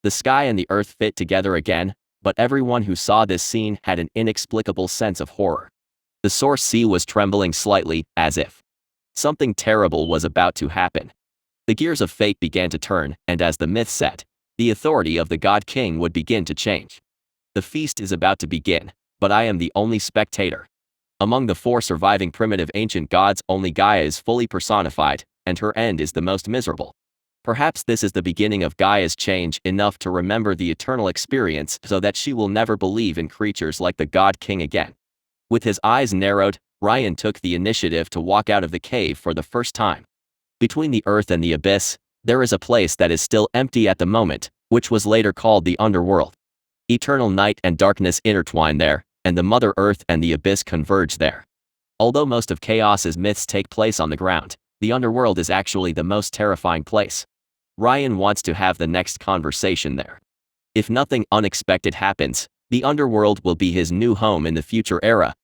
The sky and the earth fit together again, but everyone who saw this scene had an inexplicable sense of horror. The source sea was trembling slightly, as if something terrible was about to happen. The gears of fate began to turn, and as the myth said, the authority of the God King would begin to change. The feast is about to begin, but I am the only spectator. Among the 4 surviving primitive ancient gods, only Gaia is fully personified, and her end is the most miserable. Perhaps this is the beginning of Gaia's change enough to remember the eternal experience so that she will never believe in creatures like the God King again. With his eyes narrowed, Ryan took the initiative to walk out of the cave for the first time. Between the earth and the abyss, there is a place that is still empty at the moment, which was later called the underworld. Eternal night and darkness intertwine there, and the Mother Earth and the abyss converge there. Although most of Chaos's myths take place on the ground, the underworld is actually the most terrifying place. Ryan wants to have the next conversation there. If nothing unexpected happens, the underworld will be his new home in the future era,